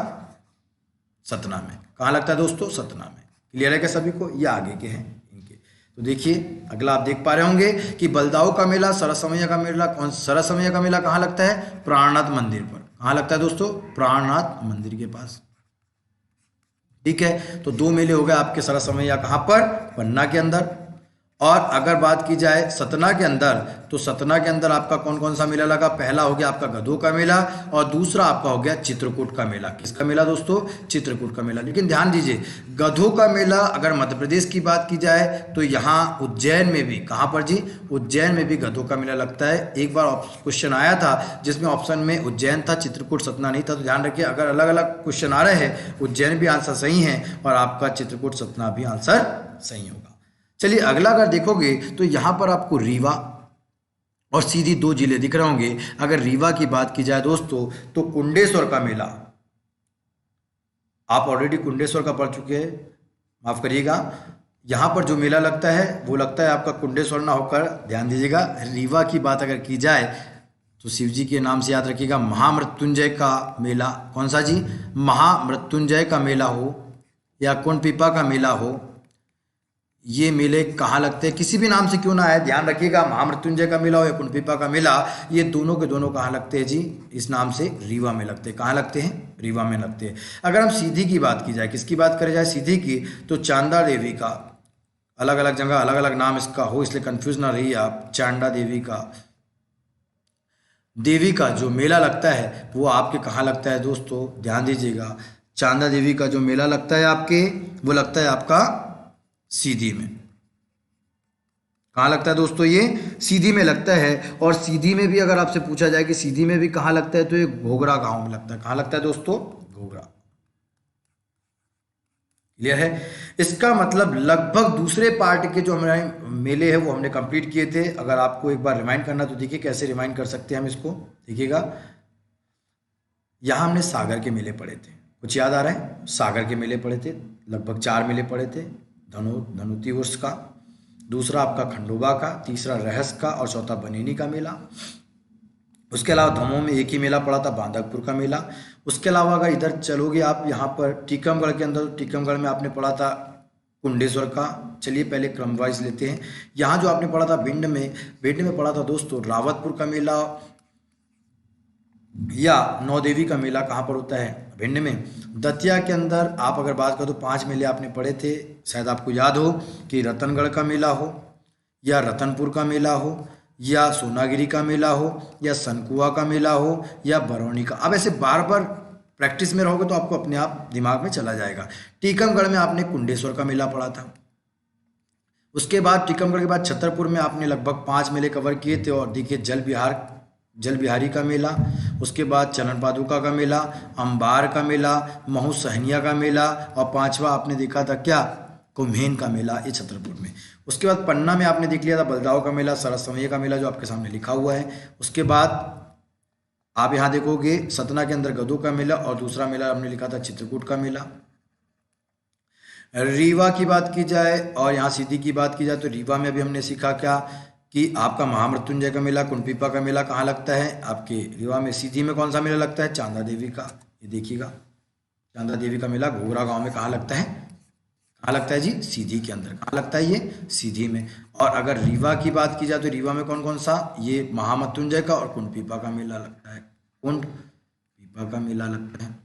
सतना में। कहाँ लगता है दोस्तों? सतना में। क्लियर है क्या सभी को? ये आगे के हैं इनके। तो देखिए अगला आप देख पा रहे होंगे कि बलदाऊ का मेला, सरस समैया का मेला, कौन? सरस समैया का मेला कहाँ लगता है? प्राणनाथ मंदिर पर। कहाँ लगता है दोस्तों? प्राणनाथ मंदिर के पास। ठीक है, तो दो मेले हो गए आपके सरस समैया कहाँ पर? पन्ना के अंदर। और अगर बात की जाए सतना के अंदर, तो सतना के अंदर आपका कौन कौन सा मेला लगा? पहला हो गया आपका गधों का मेला और दूसरा आपका हो गया चित्रकूट का मेला। किसका मेला दोस्तों? चित्रकूट का मेला। लेकिन ध्यान दीजिए, गधों का मेला अगर मध्य प्रदेश की बात की जाए तो यहाँ उज्जैन में भी, कहाँ पर जी? उज्जैन में भी गधों का मेला लगता है। एक बार क्वेश्चन आया था जिसमें ऑप्शन में उज्जैन था, चित्रकूट सतना नहीं था। तो ध्यान रखिए अगर अलग अलग क्वेश्चन आ रहे हैं, उज्जैन भी आंसर सही है और आपका चित्रकूट सतना भी आंसर सही होगा। चलिए अगला अगर देखोगे तो यहाँ पर आपको रीवा और सीधी दो जिले दिख रहे होंगे। अगर रीवा की बात की जाए दोस्तों तो कुंडेश्वर का मेला, आप ऑलरेडी कुंडेश्वर का पढ़ चुके हैं, माफ करिएगा। यहाँ पर जो मेला लगता है वो लगता है आपका कुंडेश्वर ना होकर, ध्यान दीजिएगा, रीवा की बात अगर की जाए तो शिव जी के नाम से याद रखिएगा, महामृत्युंजय का मेला। कौन सा जी? महामृत्युंजय का मेला हो या कुंडपीपा का मेला हो, ये मेले कहाँ लगते हैं? किसी भी नाम से क्यों ना आए, ध्यान रखिएगा, महामृत्युंजय का मेला हो या कुंडपीपा का मेला, ये दोनों के दोनों कहाँ लगते हैं जी? इस नाम से रीवा में लगते हैं। कहाँ लगते हैं? रीवा में लगते हैं। अगर हम सीधी की बात की जाए, किसकी बात करें जाए सीधी की, तो चांदा देवी का, अलग अलग जगह अलग अलग नाम इसका हो इसलिए कंफ्यूज ना रहिए आप। चांदा देवी का जो मेला लगता है वो आपके कहाँ लगता है दोस्तों? ध्यान दीजिएगा, चांदा देवी का जो मेला लगता है आपके वो लगता है आपका सीधी में। कहाँ लगता है दोस्तों? ये सीधी में लगता है। और सीधी में भी अगर आपसे पूछा जाए कि सीधी में भी कहाँ लगता है, तो ये घोघरा गांव में लगता है। कहाँ लगता है दोस्तों? घोघरा। क्लियर है? इसका मतलब लगभग दूसरे पार्ट के जो हमारे मेले हैं वो हमने कंप्लीट किए थे। अगर आपको एक बार रिमाइंड करना तो देखिए कैसे रिमाइंड कर सकते हैं हम इसको। देखिएगा, यहाँ हमने सागर के मेले पढ़े थे, कुछ याद आ रहा है? सागर के मेले पढ़े थे, लगभग 4 मेले पढ़े थे। धनुती उर्स का, दूसरा आपका खंडोबा का, तीसरा रहस का और चौथा बनेनी का मेला। उसके अलावा दमोह में एक ही मेला पड़ा था, बांधकपुर का मेला। उसके अलावा अगर इधर चलोगे आप यहाँ पर टीकमगढ़ के अंदर, टीकमगढ़ में आपने पढ़ा था कुंडेश्वर का। चलिए पहले क्रम वाइज लेते हैं। यहाँ जो आपने पढ़ा था भिंड में पढ़ा था दोस्तों रावतपुर का मेला या नौदेवी का मेला। कहाँ पर होता है? भिंड में। दतिया के अंदर आप अगर बात करो तो 5 मेले आपने पढ़े थे, शायद आपको याद हो कि रतनगढ़ का मेला हो या रतनपुर का मेला हो या सोनागिरी का मेला हो या सनकुआ का मेला हो या बरौनी का। अब ऐसे बार बार प्रैक्टिस में रहोगे तो आपको अपने आप दिमाग में चला जाएगा। टीकमगढ़ में आपने कुंडेश्वर का मेला पढ़ा था। उसके बाद टीकमगढ़ के बाद छतरपुर में आपने लगभग 5 मेले कवर किए थे। और देखिए जल बिहारी का मेला, उसके बाद चरण पादुका का मेला, अंबार का मेला, महू सहनिया का मेला और 5वां आपने देखा था क्या? कुम्हेन का मेला, ये छतरपुर में। उसके बाद पन्ना में आपने देख लिया था बलदाऊ का मेला, सरस समैया का मेला जो आपके सामने लिखा हुआ है। उसके बाद आप यहाँ देखोगे सतना के अंदर गधों का मेला और दूसरा मेला हमने लिखा था चित्रकूट का मेला। रीवा की बात की जाए और यहाँ सीधी की बात की जाए तो रीवा में भी हमने सीखा क्या कि आपका महामृत्युंजय का मेला, कुंडपीपा का मेला कहाँ लगता है? आपके रीवा में। सीधी में कौन सा मेला लगता है? चांदा देवी का। ये देखिएगा, चांदा देवी का मेला घोघरा गांव में कहाँ लगता है? कहाँ लगता है जी? सीधी के अंदर। कहाँ लगता है ये? सीधी में। और अगर रीवा की बात की जाए तो रीवा में कौन कौन सा? ये महामृत्युंजय का और कुंडपीपा का मेला लगता है। कुंडपीपा का मेला लगता है।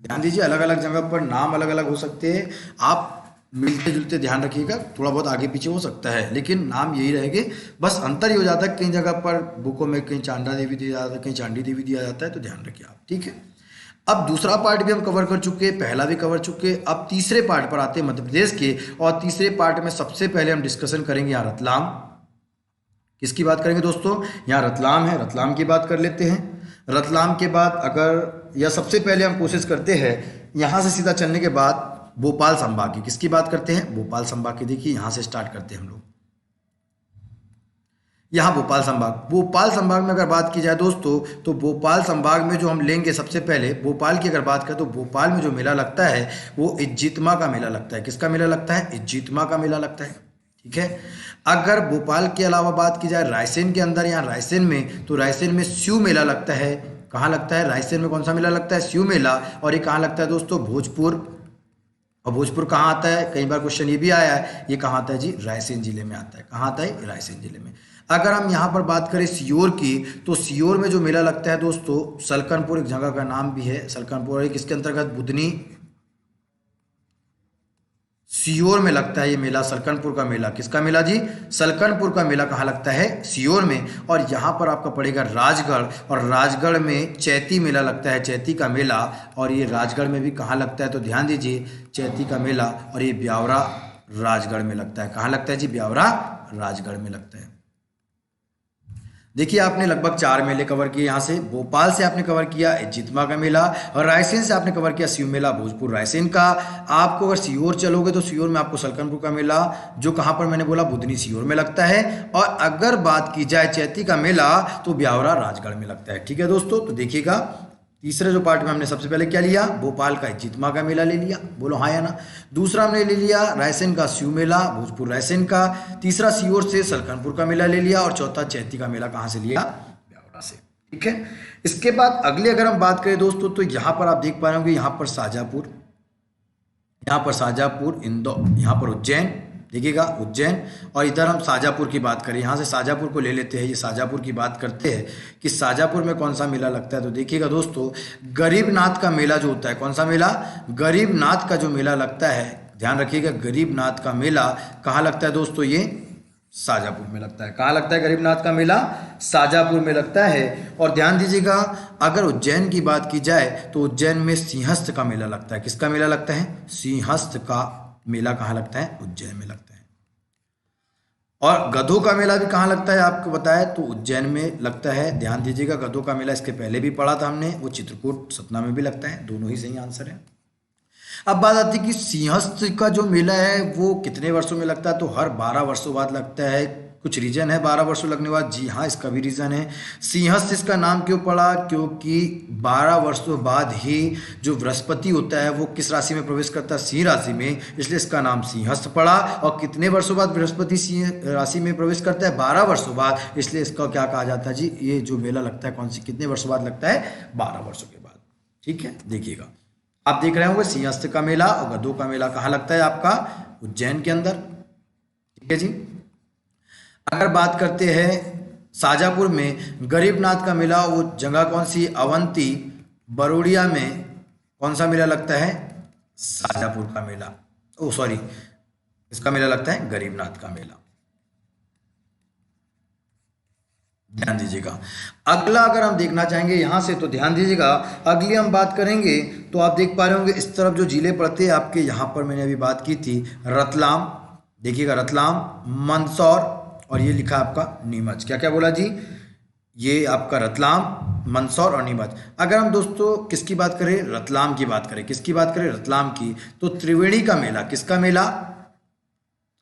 ध्यान दीजिए, अलग अलग जगह पर नाम अलग अलग हो सकते हैं। आप मिलते जुलते, ध्यान रखिएगा, थोड़ा बहुत आगे पीछे हो सकता है लेकिन नाम यही रहेंगे, बस अंतर ही हो जाता है, कई जगह पर बुकों में कहीं चांदा देवी दिया जाता है, कहीं चांदी देवी दिया जाता है, तो ध्यान रखिए आप, ठीक है। अब दूसरा पार्ट भी हम कवर कर चुके, पहला भी कवर चुके, अब तीसरे पार्ट पर आते हैं मध्य प्रदेश के। और तीसरे पार्ट में सबसे पहले हम डिस्कशन करेंगे यहाँ रतलाम। किसकी बात करेंगे दोस्तों? यहाँ रतलाम है, रतलाम की बात कर लेते हैं। रतलाम के बाद अगर, या सबसे पहले हम कोशिश करते हैं यहाँ से सीधा चलने के बाद भोपाल संभाग की। किसकी बात करते हैं? भोपाल संभाग की। देखिए यहाँ से स्टार्ट करते हैं हम लोग, यहाँ भोपाल संभाग। भोपाल संभाग में अगर बात की जाए दोस्तों, तो भोपाल संभाग में जो हम लेंगे सबसे पहले भोपाल की अगर बात करें, तो भोपाल में जो मेला लगता है वो इज्जीतमा का मेला लगता है। किसका मेला लगता है? इज्जीतमा का मेला लगता है, ठीक है। अगर भोपाल के अलावा बात की जाए रायसेन के अंदर, यहाँ रायसेन में, तो रायसेन में स्यू मेला लगता है। कहाँ लगता है? रायसेन में कौन सा मेला लगता है? स्यू मेला। और ये कहाँ लगता है दोस्तों? भोजपुर। और भोजपुर कहाँ आता है? कई बार क्वेश्चन ये भी आया है, ये कहाँ आता है जी? रायसेन जिले में आता है। कहाँ आता है? रायसेन जिले में। अगर हम यहाँ पर बात करें सीहोर की, तो सीहोर में जो मेला लगता है दोस्तों, सलकनपुर, एक जगह का नाम भी है सलकनपुर, और किसके अंतर्गत? बुधनी। सीहोर में लगता है ये मेला, सलकनपुर का मेला। किसका मेला जी? सलकनपुर का मेला कहाँ लगता है? सीहोर में। और यहाँ पर आपका पड़ेगा राजगढ़, और राजगढ़ में चैती मेला लगता है, चैती का मेला। और ये राजगढ़ में भी कहाँ लगता है? तो ध्यान दीजिए, चैती का मेला, और ये ब्यावरा राजगढ़ में लगता है। कहाँ लगता है जी? ब्यावरा राजगढ़ में लगता है। देखिए आपने लगभग 4 मेले कवर किए। यहाँ से भोपाल से आपने कवर किया इज्जीतमा का मेला, और रायसेन से आपने कवर किया सीहोर मेला, भोजपुर रायसेन का। आपको अगर सीहोर चलोगे तो सीहोर में आपको सलकनपुर का मेला, जो कहाँ पर मैंने बोला, बुधनी सीहोर में लगता है। और अगर बात की जाए चैती का मेला, तो ब्यावरा राजगढ़ में लगता है, ठीक है दोस्तों। तो देखिएगा तीसरे जो पार्ट में हमने सबसे पहले क्या लिया? भोपाल का इज्जीतमा का मेला ले लिया, बोलो हाँ या ना। दूसरा हमने ले लिया रायसेन का स्यू मेला, भोजपुर रायसेन का। तीसरा सीहोर से सलकनपुर का मेला ले लिया, और चौथा चैती का मेला कहाँ से लिया? ब्यावरा से, ठीक है। इसके बाद अगले अगर हम बात करें दोस्तों, तो यहाँ पर आप देख पा रहे होंगे, यहाँ पर शाजापुर, यहाँ पर शाजापुर, इंदौर, यहाँ पर उज्जैन, देखिएगा उज्जैन। और इधर हम शाजापुर की बात करें, यहाँ से शाजापुर को ले लेते हैं। ये शाजापुर की बात करते हैं कि शाजापुर में कौन सा मेला लगता है, तो देखिएगा दोस्तों, गरीबनाथ का मेला जो होता है, कौन सा मेला? गरीबनाथ का जो मेला लगता है, ध्यान रखिएगा, गरीबनाथ का मेला कहाँ लगता है दोस्तों? ये शाजापुर में लगता है। कहाँ लगता है गरीबनाथ का मेला? शाजापुर में लगता है। और ध्यान दीजिएगा, अगर उज्जैन की बात की जाए, तो उज्जैन में सिंहस्थ का मेला लगता है। किसका मेला लगता है? सिंहस्थ का मेला कहाँ लगता है? उज्जैन में लगता है। और गधों का मेला भी कहाँ लगता है आपको बताया, तो उज्जैन में लगता है। ध्यान दीजिएगा, गधों का मेला इसके पहले भी पढ़ा था हमने, वो चित्रकूट सतना में भी लगता है। दोनों ही सही आंसर है। अब बात आती है कि सिंहस्थ का जो मेला है वो कितने वर्षों में लगता है, तो हर 12 वर्षों बाद लगता है। कुछ रीजन है 12 वर्षों लगने बाद? जी हाँ, इसका भी रीजन है। सिंहस्थ इसका नाम क्यों पड़ा? क्योंकि 12 वर्षों बाद ही जो बृहस्पति होता है वो किस राशि में प्रवेश करता है? सिंह राशि में, इसलिए इसका नाम सिंहस्थ पड़ा। और कितने वर्षों बाद बृहस्पति सिंह राशि में प्रवेश करता है? 12 वर्षों बाद, इसलिए इसका क्या कहा जाता है जी? ये जो मेला लगता है कौन सी कितने वर्षों बाद लगता है? 12 वर्षों के बाद, ठीक है। देखिएगा, आप देख रहे होंगे सिंहस्थ का मेला और गधों का मेला कहाँ लगता है आपका? उज्जैन के अंदर, ठीक है जी। अगर बात करते हैं शाजापुर में गरीबनाथ का मेला, वो जगह कौन सी? अवंती बरोड़िया में कौन सा मेला लगता है? शाजापुर का मेला, ओ सॉरी, इसका मेला लगता है गरीबनाथ का मेला। ध्यान दीजिएगा। अगला अगर हम देखना चाहेंगे यहाँ से, तो ध्यान दीजिएगा, अगली हम बात करेंगे तो आप देख पा रहे होंगे इस तरफ जो जिले पड़ते हैं आपके, यहाँ पर मैंने अभी बात की थी रतलाम, देखिएगा रतलाम, मंदसौर, और ये लिखा आपका नीमच। क्या क्या बोला जी? ये आपका रतलाम, मंदसौर और नीमच। अगर हम दोस्तों किसकी बात करें? रतलाम की बात करें। किसकी बात करें? रतलाम की। तो त्रिवेणी का मेला, किसका मेला?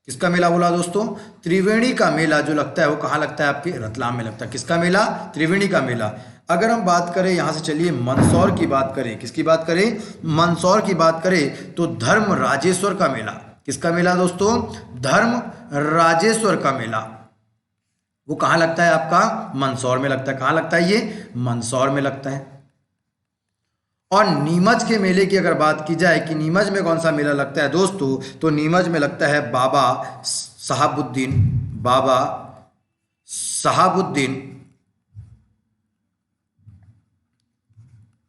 किसका मेला बोला दोस्तों? त्रिवेणी का मेला जो लगता है वो कहाँ लगता है आपके? रतलाम में लगता है। किसका मेला? त्रिवेणी का मेला। अगर हम बात करें यहाँ से, चलिए मंदसौर की बात करें। किसकी बात करें? मंदसौर की बात करें तो धर्म राजेश्वर का मेला। किसका मेला दोस्तों? धर्म राजेश्वर का मेला। वो कहाँ लगता है आपका? मंदसौर में लगता है। कहाँ लगता है ये? मंदसौर में लगता है। और नीमच के मेले की अगर बात की जाए कि नीमच में कौन सा मेला लगता है दोस्तों, तो नीमच में लगता है बाबा साहबुद्दीन, बाबा साहबुद्दीन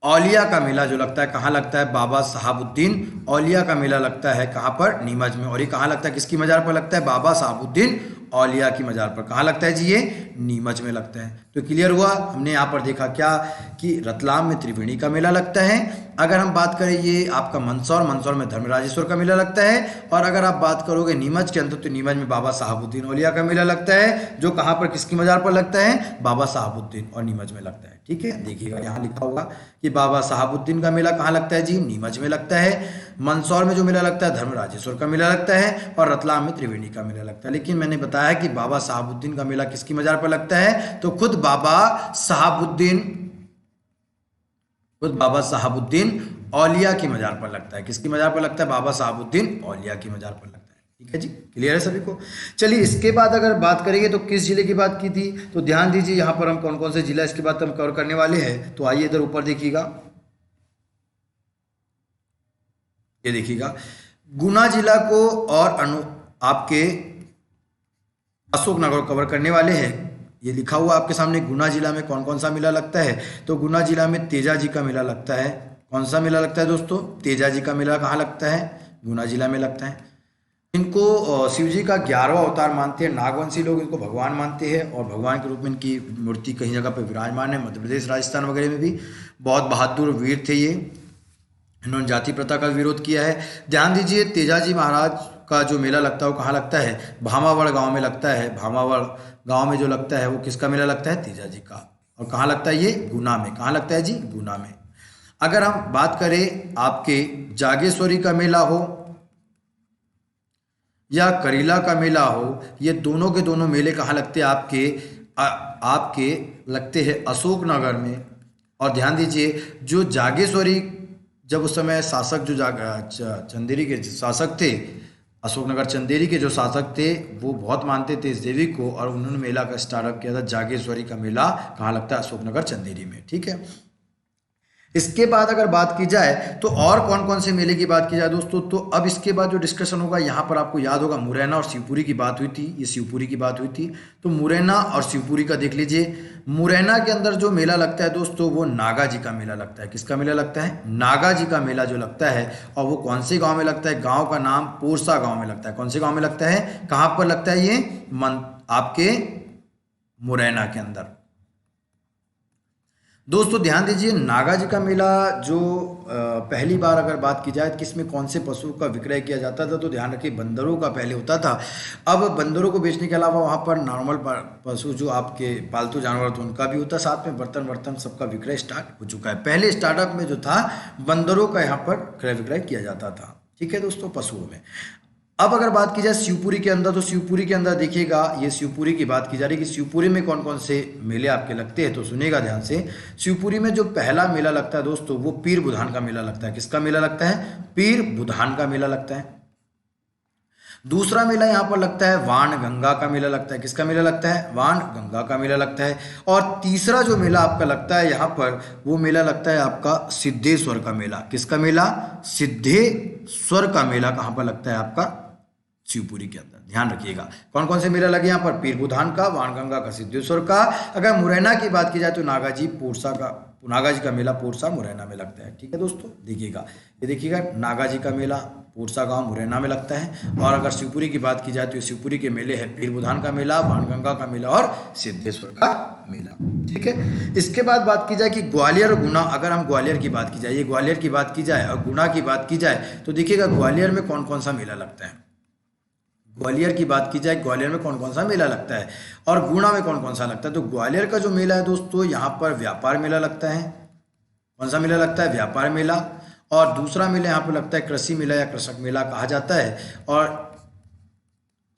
औलिया का मेला जो लगता है कहाँ लगता है, बाबा साहबुद्दीन औलिया का मेला लगता है कहाँ पर, नीमच में। और ये कहाँ लगता है, किसकी मजार पर लगता है, बाबा साहबुद्दीन औलिया की मजार पर। कहाँ लगता है जी, ये नीमच में लगता है। तो क्लियर हुआ। हमने यहाँ पर देखा क्या कि रतलाम में त्रिवेणी का मेला लगता है। अगर हम बात करें ये आपका मंदसौर, मंदसौर में धर्मराजेश्वर का मेला लगता है। और अगर आप बात करोगे नीमच के अंदर, तो नीमच में बाबा साहबुद्दीन औलिया का मेला लगता है, जो कहाँ पर, किसकी मजार पर लगता है, बाबा साहबुद्दीन, और नीमच में लगता है। ठीक है, देखिएगा यहाँ लिखा होगा कि बाबा साहबुद्दीन का मेला कहाँ लगता है जी, नीमच में लगता है। मंदसौर में जो मेला लगता है धर्मराजेश्वर का मेला लगता है, और रतलाम में त्रिवेणी का मेला लगता है। लेकिन मैंने बताया कि बाबा साहबुद्दीन का मेला किसकी मजार पर लगता है, तो खुद बाबा साहबुद्दीन औलिया की मजार पर लगता है। किसकी मजार पर लगता है, बाबा साहबुद्दीन औलिया की मजार पर लगता है। ठीक है जी, क्लियर है सभी को। चलिए इसके बाद अगर बात करेंगे तो किस जिले की बात की थी, तो ध्यान दीजिए यहाँ पर हम कौन कौन से जिला इसके बाद हम कवर करने वाले हैं। तो आइए इधर ऊपर देखिएगा, ये देखिएगा गुना जिला को और आपके अशोकनगर कवर करने वाले हैं। ये लिखा हुआ आपके सामने, गुना जिला में कौन कौन सा मेला लगता है। तो गुना जिला में तेजा जी का मेला लगता है। कौन सा मेला लगता है दोस्तों, तेजा जी का मेला कहाँ लगता है, गुना जिला में लगता है। इनको शिव जी का 11वां अवतार मानते हैं। नागवंशी लोग इनको भगवान मानते हैं, और भगवान के रूप में इनकी मूर्ति कई जगह पर विराजमान है। मध्य प्रदेश, राजस्थान वगैरह में भी बहुत बहादुर वीर थे ये। इन्होंने जाति प्रथा का विरोध किया है। ध्यान दीजिए, तेजाजी महाराज का जो मेला लगता है वो कहाँ लगता है, भामावड़ गांव में लगता है। भामावड़ गांव में जो लगता है वो किसका मेला लगता है, तेजाजी का। और कहाँ लगता है ये, गुना में। कहाँ लगता है जी, गुना में। अगर हम बात करें आपके जागेश्वरी का मेला हो या करीला का मेला हो, ये दोनों के दोनों मेले कहाँ लगते हैं, आपके लगते हैं अशोकनगर में। और ध्यान दीजिए, जो जागेश्वरी, जब उस समय शासक जो चंदेरी के शासक थे, अशोकनगर चंदेरी के जो शासक थे, वो बहुत मानते थे इस देवी को, और उन्होंने मेला का स्टार्टअप किया था। जागेश्वरी का मेला कहाँ लगता है, अशोकनगर चंदेरी में। ठीक है, इसके बाद अगर बात की जाए तो और कौन कौन से मेले की बात की जाए दोस्तों, तो अब इसके बाद जो डिस्कशन होगा यहाँ पर आपको याद होगा, मुरैना और शिवपुरी की बात हुई थी। ये शिवपुरी की बात हुई थी, तो मुरैना और शिवपुरी का देख लीजिए। मुरैना के अंदर जो मेला लगता है दोस्तों, वो नागा जी का मेला लगता है। किसका मेला लगता है, नागा जी का मेला जो लगता है। और वो कौन से गाँव में लगता है, गाँव का नाम पोरसा गाँव में लगता है। कौन से गाँव में लगता है, कहाँ पर लगता है ये, आपके मुरैना के अंदर। दोस्तों ध्यान दीजिए, नागा जी का मेला जो पहली बार अगर बात की जाए कि इसमें कौन से पशु का विक्रय किया जाता था, तो ध्यान रखिए बंदरों का पहले होता था। अब बंदरों को बेचने के अलावा वहाँ पर नॉर्मल पशु जो आपके पालतू जानवर थे उनका भी होता, साथ में बर्तन वर्तन सबका विक्रय स्टार्ट हो चुका है। पहले स्टार्टअप में जो था बंदरों का यहाँ पर क्रय विक्रय किया जाता था। ठीक है दोस्तों, पशुओं में। अब अगर बात की जाए शिवपुरी के अंदर, तो शिवपुरी के अंदर देखिएगा, ये शिवपुरी की बात की जा रही है कि शिवपुरी में कौन कौन से मेले आपके लगते हैं। तो सुनिएगा ध्यान से, शिवपुरी में जो पहला मेला लगता है दोस्तों, वो पीर बुधान का मेला लगता है। किसका मेला लगता है, पीर बुधान का मेला लगता है। दूसरा मेला यहाँ पर लगता है वाण गंगा का मेला लगता है। किसका मेला लगता है, वाण गंगा का मेला लगता है। और तीसरा जो मेला आपका लगता है यहाँ पर, वो मेला लगता है आपका सिद्धेश्वर का मेला। किसका मेला, सिद्धेश्वर का मेला कहाँ पर लगता है आपका, शिवपुरी के अंदर। ध्यान रखिएगा कौन कौन से मेला लगे यहाँ पर, पीर बुधान का, वाणगंगा का, सिद्धेश्वर का। अगर मुरैना की बात की जाए तो नागाजी पोरसा का, नागाजी का मेला पोरसा मुरैना में लगता है। ठीक है दोस्तों, देखिएगा, ये देखिएगा नागाजी का मेला पोरसा गांव मुरैना में लगता है। और अगर शिवपुरी की बात की जाए तो शिवपुरी के मेले है पीर बुधान का मेला, वाणगंगा का मेला और सिद्धेश्वर का मेला। ठीक है, इसके बाद बात की जाए कि ग्वालियर और गुना, अगर हम ग्वालियर की बात की जाए, ये ग्वालियर की बात की जाए और गुना की बात की जाए, तो देखिएगा ग्वालियर में कौन कौन सा मेला लगता है। ग्वालियर की बात की जाए, ग्वालियर में कौन कौन सा मेला लगता है और गुना में कौन कौन सा लगता है। तो ग्वालियर का जो मेला है दोस्तों, यहाँ पर व्यापार मेला लगता है। कौन सा मेला लगता है, व्यापार मेला। और दूसरा मेला यहाँ पर लगता है कृषि मेला या कृषक मेला कहा जाता है। और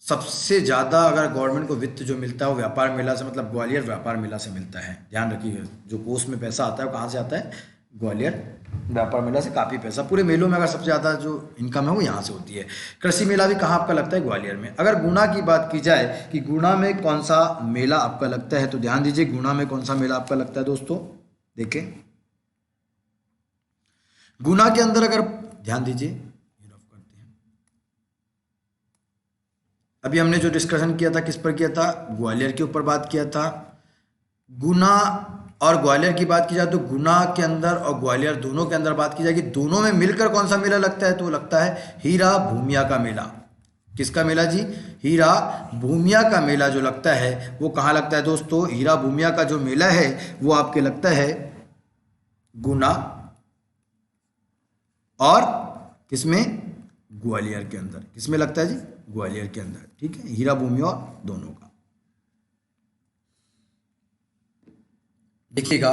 सबसे ज़्यादा अगर गवर्नमेंट को वित्त जो मिलता है वो व्यापार मेला से, मतलब ग्वालियर व्यापार मेला से मिलता है। ध्यान रखिएगा, जो कोष में पैसा आता है वो कहाँ से आता है, ग्वालियर व्यापार मेला से काफ़ी पैसा। पूरे मेलों में अगर सबसे ज़्यादा जो इनकम है वो यहाँ से होती है। कृषि मेला भी कहाँ आपका लगता है, ग्वालियर में। अगर गुना की बात की जाए कि गुना में कौन सा मेला आपका लगता है, तो ध्यान दीजिए गुना में कौन सा मेला आपका लगता है दोस्तों, देखें गुना के अंदर अगर ध्यान दीजिए, अभी हमने जो डिस्कशन किया था किस पर किया था, ग्वालियर के ऊपर बात किया था। गुना और ग्वालियर की बात की जाए तो गुना के अंदर और ग्वालियर दोनों के अंदर बात की जाएगी, दोनों में मिलकर कौन सा मेला लगता है, तो लगता है हीरा भूमिया का मेला। किसका मेला जी? हीरा भूमिया का मेला जो लगता है वो कहाँ लगता है दोस्तों? हीरा भूमिया का जो मेला है वो आपके लगता है गुना और किसमें? ग्वालियर के अंदर। किसमें लगता है जी? ग्वालियर के अंदर। ठीक है, हीरा भूमिया और दोनों का। देखिएगा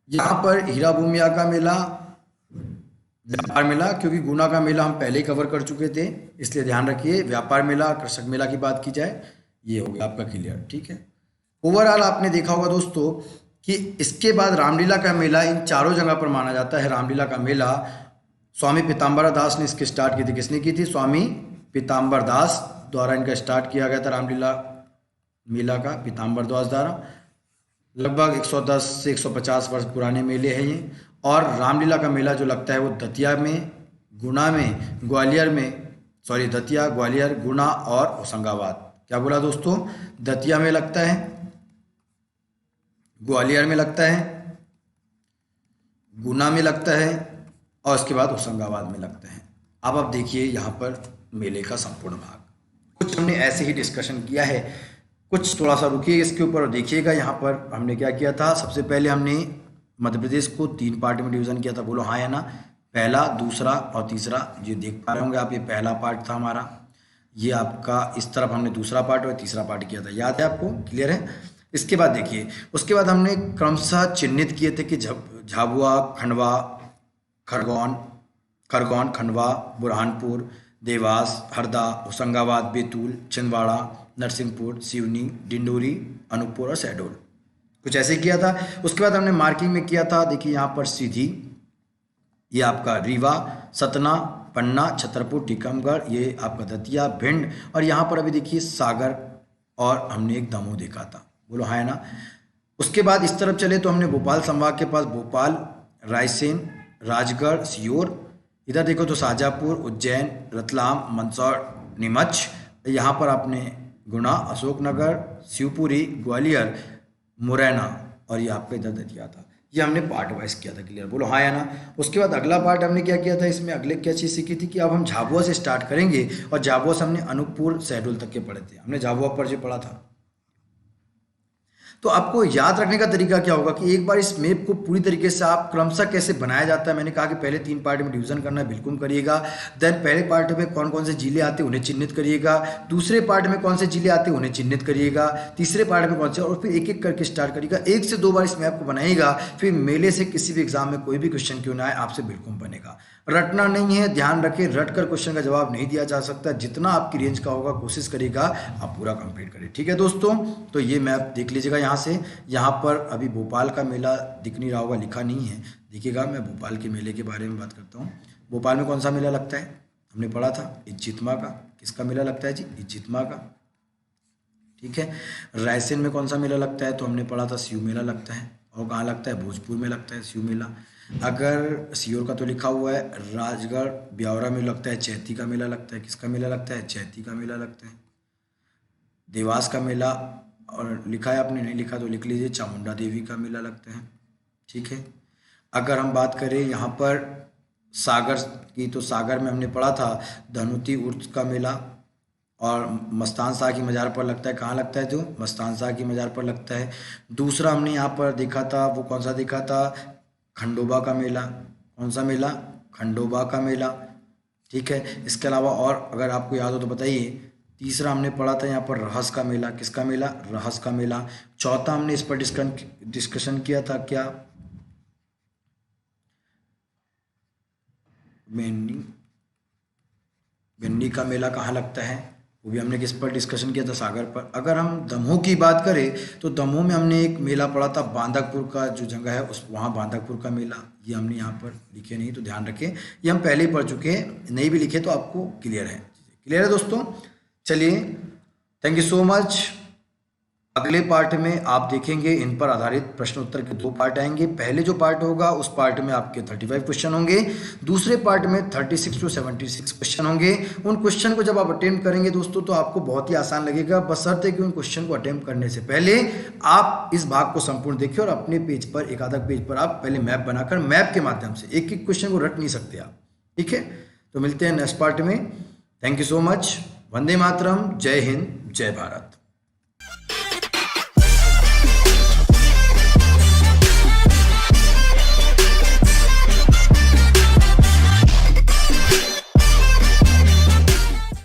यहाँ पर हीरा भूमिया का मेला, व्यापार मेला, क्योंकि गुना का मेला हम पहले ही कवर कर चुके थे, इसलिए ध्यान रखिए। व्यापार मेला, कृषक मेला की बात की जाए, ये हो गया आपका क्लियर। ठीक है, ओवरऑल आपने देखा होगा दोस्तों कि इसके बाद रामलीला का मेला इन चारों जगह पर माना जाता है। रामलीला का मेला स्वामी पीताम्बर दास ने इसकी स्टार्ट की थी। किसने की थी? स्वामी पीताम्बर दास द्वारा इनका स्टार्ट किया गया था रामलीला मेला का, पीताम्बर दास द्वारा। लगभग 110 से 150 वर्ष पुराने मेले हैं ये। और रामलीला का मेला जो लगता है वो दतिया में, गुना में, ग्वालियर में, सॉरी दतिया, ग्वालियर, गुना और होशंगाबाद। क्या बोला दोस्तों? दतिया में लगता है, ग्वालियर में लगता है, गुना में लगता है और उसके बाद होशंगाबाद में लगता है। अब आप देखिए यहाँ पर मेले का संपूर्ण भाग, कुछ हमने ऐसे ही डिस्कशन किया है, कुछ थोड़ा सा रुकिए इसके ऊपर और देखिएगा। यहाँ पर हमने क्या किया था? सबसे पहले हमने मध्य प्रदेश को 3 पार्ट में डिवीज़न किया था। बोलो हाँ या ना? पहला, दूसरा और तीसरा। जो देख पा रहे होंगे आप, ये पहला पार्ट था हमारा, ये आपका इस तरफ हमने दूसरा पार्ट और तीसरा पार्ट किया था। याद है आपको? क्लियर है? इसके बाद देखिए, उसके बाद हमने क्रमशः चिन्हित किए थे कि झाबुआ, खंडवा, खरगोन, खंडवा, बुरहानपुर, देवास, हरदा, होशंगाबाद, बैतूल, छिंदवाड़ा, नरसिंहपुर, सिवनी, डिंडोरी, अनूपपुर और शहडोल। कुछ ऐसे किया था। उसके बाद हमने मार्किंग में किया था, देखिए यहाँ पर सीधी, ये आपका रीवा, सतना, पन्ना, छतरपुर, टीकमगढ़, ये आपका दतिया, भिंड और यहाँ पर अभी देखिए सागर और हमने एक दमोह देखा था। बोलो हाँ है ना? उसके बाद इस तरफ चले तो हमने भोपाल संभाग के पास भोपाल, रायसेन, राजगढ़, सीहोर, इधर देखो तो शाहजहाँपुर, उज्जैन, रतलाम, मंदसौर, नीमच, यहाँ पर आपने गुना, अशोकनगर, शिवपुरी, ग्वालियर, मुरैना और ये आपका इधर दतिया था। ये हमने पार्ट वाइज किया था। क्लियर? बोलो हाँ या ना? उसके बाद अगला पार्ट हमने क्या किया था? इसमें अगले क्या चीज़ सीखी थी कि अब हम झाबुआ से स्टार्ट करेंगे और झाबुआ से हमने अनूपपुर, शहडोल तक के पढ़े थे। हमने झाबुआ पर जो पढ़ा था। तो आपको याद रखने का तरीका क्या होगा कि एक बार इस मैप को पूरी तरीके से आप क्रमशः कैसे बनाया जाता है, मैंने कहा कि पहले 3 पार्ट में डिवीजन करना बिल्कुल करिएगा। देन पहले पार्ट में कौन कौन से जिले आते हैं उन्हें चिन्हित करिएगा, दूसरे पार्ट में कौन से जिले आते हैं उन्हें चिन्हित करिएगा, तीसरे पार्ट में कौन से, और फिर एक एक करके स्टार्ट करिएगा। 1 से 2 बार इस मैप को बनाइएगा, फिर मेले से किसी भी एग्जाम में कोई भी क्वेश्चन क्यों ना आए आपसे बिल्कुल बनेगा। रटना नहीं है, ध्यान रखें, रट कर क्वेश्चन का जवाब नहीं दिया जा सकता। जितना आपकी रेंज का होगा कोशिश करिएगा आप पूरा कंप्लीट करें। ठीक है दोस्तों, तो ये मैप देख लीजिएगा यहाँ से। यहाँ पर अभी भोपाल का मेला दिख नहीं रहा होगा, लिखा नहीं है, देखिएगा। मैं भोपाल के मेले के बारे में बात करता हूँ। भोपाल में कौन सा मेला लगता है? हमने पढ़ा था इज्जितमा का। किसका मेला लगता है जी? इज्जितमा का। ठीक है। रायसेन में कौन सा मेला लगता है? तो हमने पढ़ा था शिव मेला लगता है। और कहाँ लगता है? भोजपुर में लगता है शिव मेला। अगर सीहोर का तो लिखा हुआ है, राजगढ़, ब्यावरा में लगता है चैती का मेला लगता है। किसका मेला लगता है? चैती का मेला लगता है। देवास का मेला, और लिखा है आपने, नहीं लिखा तो लिख लीजिए, चामुंडा देवी का मेला लगता है। ठीक है। अगर हम बात करें यहाँ पर सागर की, तो सागर में हमने पढ़ा था धनुती उर्स का मेला, और मस्तान शाह की मज़ार पर लगता है। कहाँ लगता है? जो मस्तान शाह की मज़ार पर लगता है। दूसरा हमने यहाँ पर देखा था, वो कौन सा देखा था? खंडोबा का मेला। कौन सा मेला? खंडोबा का मेला। ठीक है। इसके अलावा और अगर आपको याद हो तो बताइए। तीसरा हमने पढ़ा था यहाँ पर रहस का मेला। किसका मेला? रहस का मेला। चौथा हमने इस पर डिस्कशन किया था क्या? भिंडी का मेला कहाँ लगता है? वो भी हमने किस पर डिस्कशन किया था? सागर पर। अगर हम दमोह की बात करें तो दमोह में हमने एक मेला पढ़ा था, बांदकपुर का जो जगह है उस वहाँ बांदकपुर का मेला। ये हमने यहाँ पर लिखे नहीं तो ध्यान रखें, ये हम पहले ही पढ़ चुके हैं, नहीं भी लिखे तो आपको क्लियर है। क्लियर है दोस्तों? चलिए, थैंक यू सो मच। अगले पार्ट में आप देखेंगे इन पर आधारित प्रश्न उत्तर के 2 पार्ट आएंगे। पहले जो पार्ट होगा उस पार्ट में आपके 35 क्वेश्चन होंगे, दूसरे पार्ट में 36 टू 76 क्वेश्चन होंगे। उन क्वेश्चन को जब आप अटेम्प्ट करेंगे दोस्तों तो आपको बहुत ही आसान लगेगा, बशर्ते कि उन क्वेश्चन को अटेम्प्ट करने से पहले आप इस भाग को संपूर्ण देखिए और अपने पेज पर, एक आधा पेज पर आप पहले मैप बनाकर, मैप के माध्यम से एक एक क्वेश्चन को रट नहीं सकते आप, ठीक है। तो मिलते हैं नेक्स्ट पार्ट में। Thank you so much. Vande Mataram. जय हिंद, जय भारत।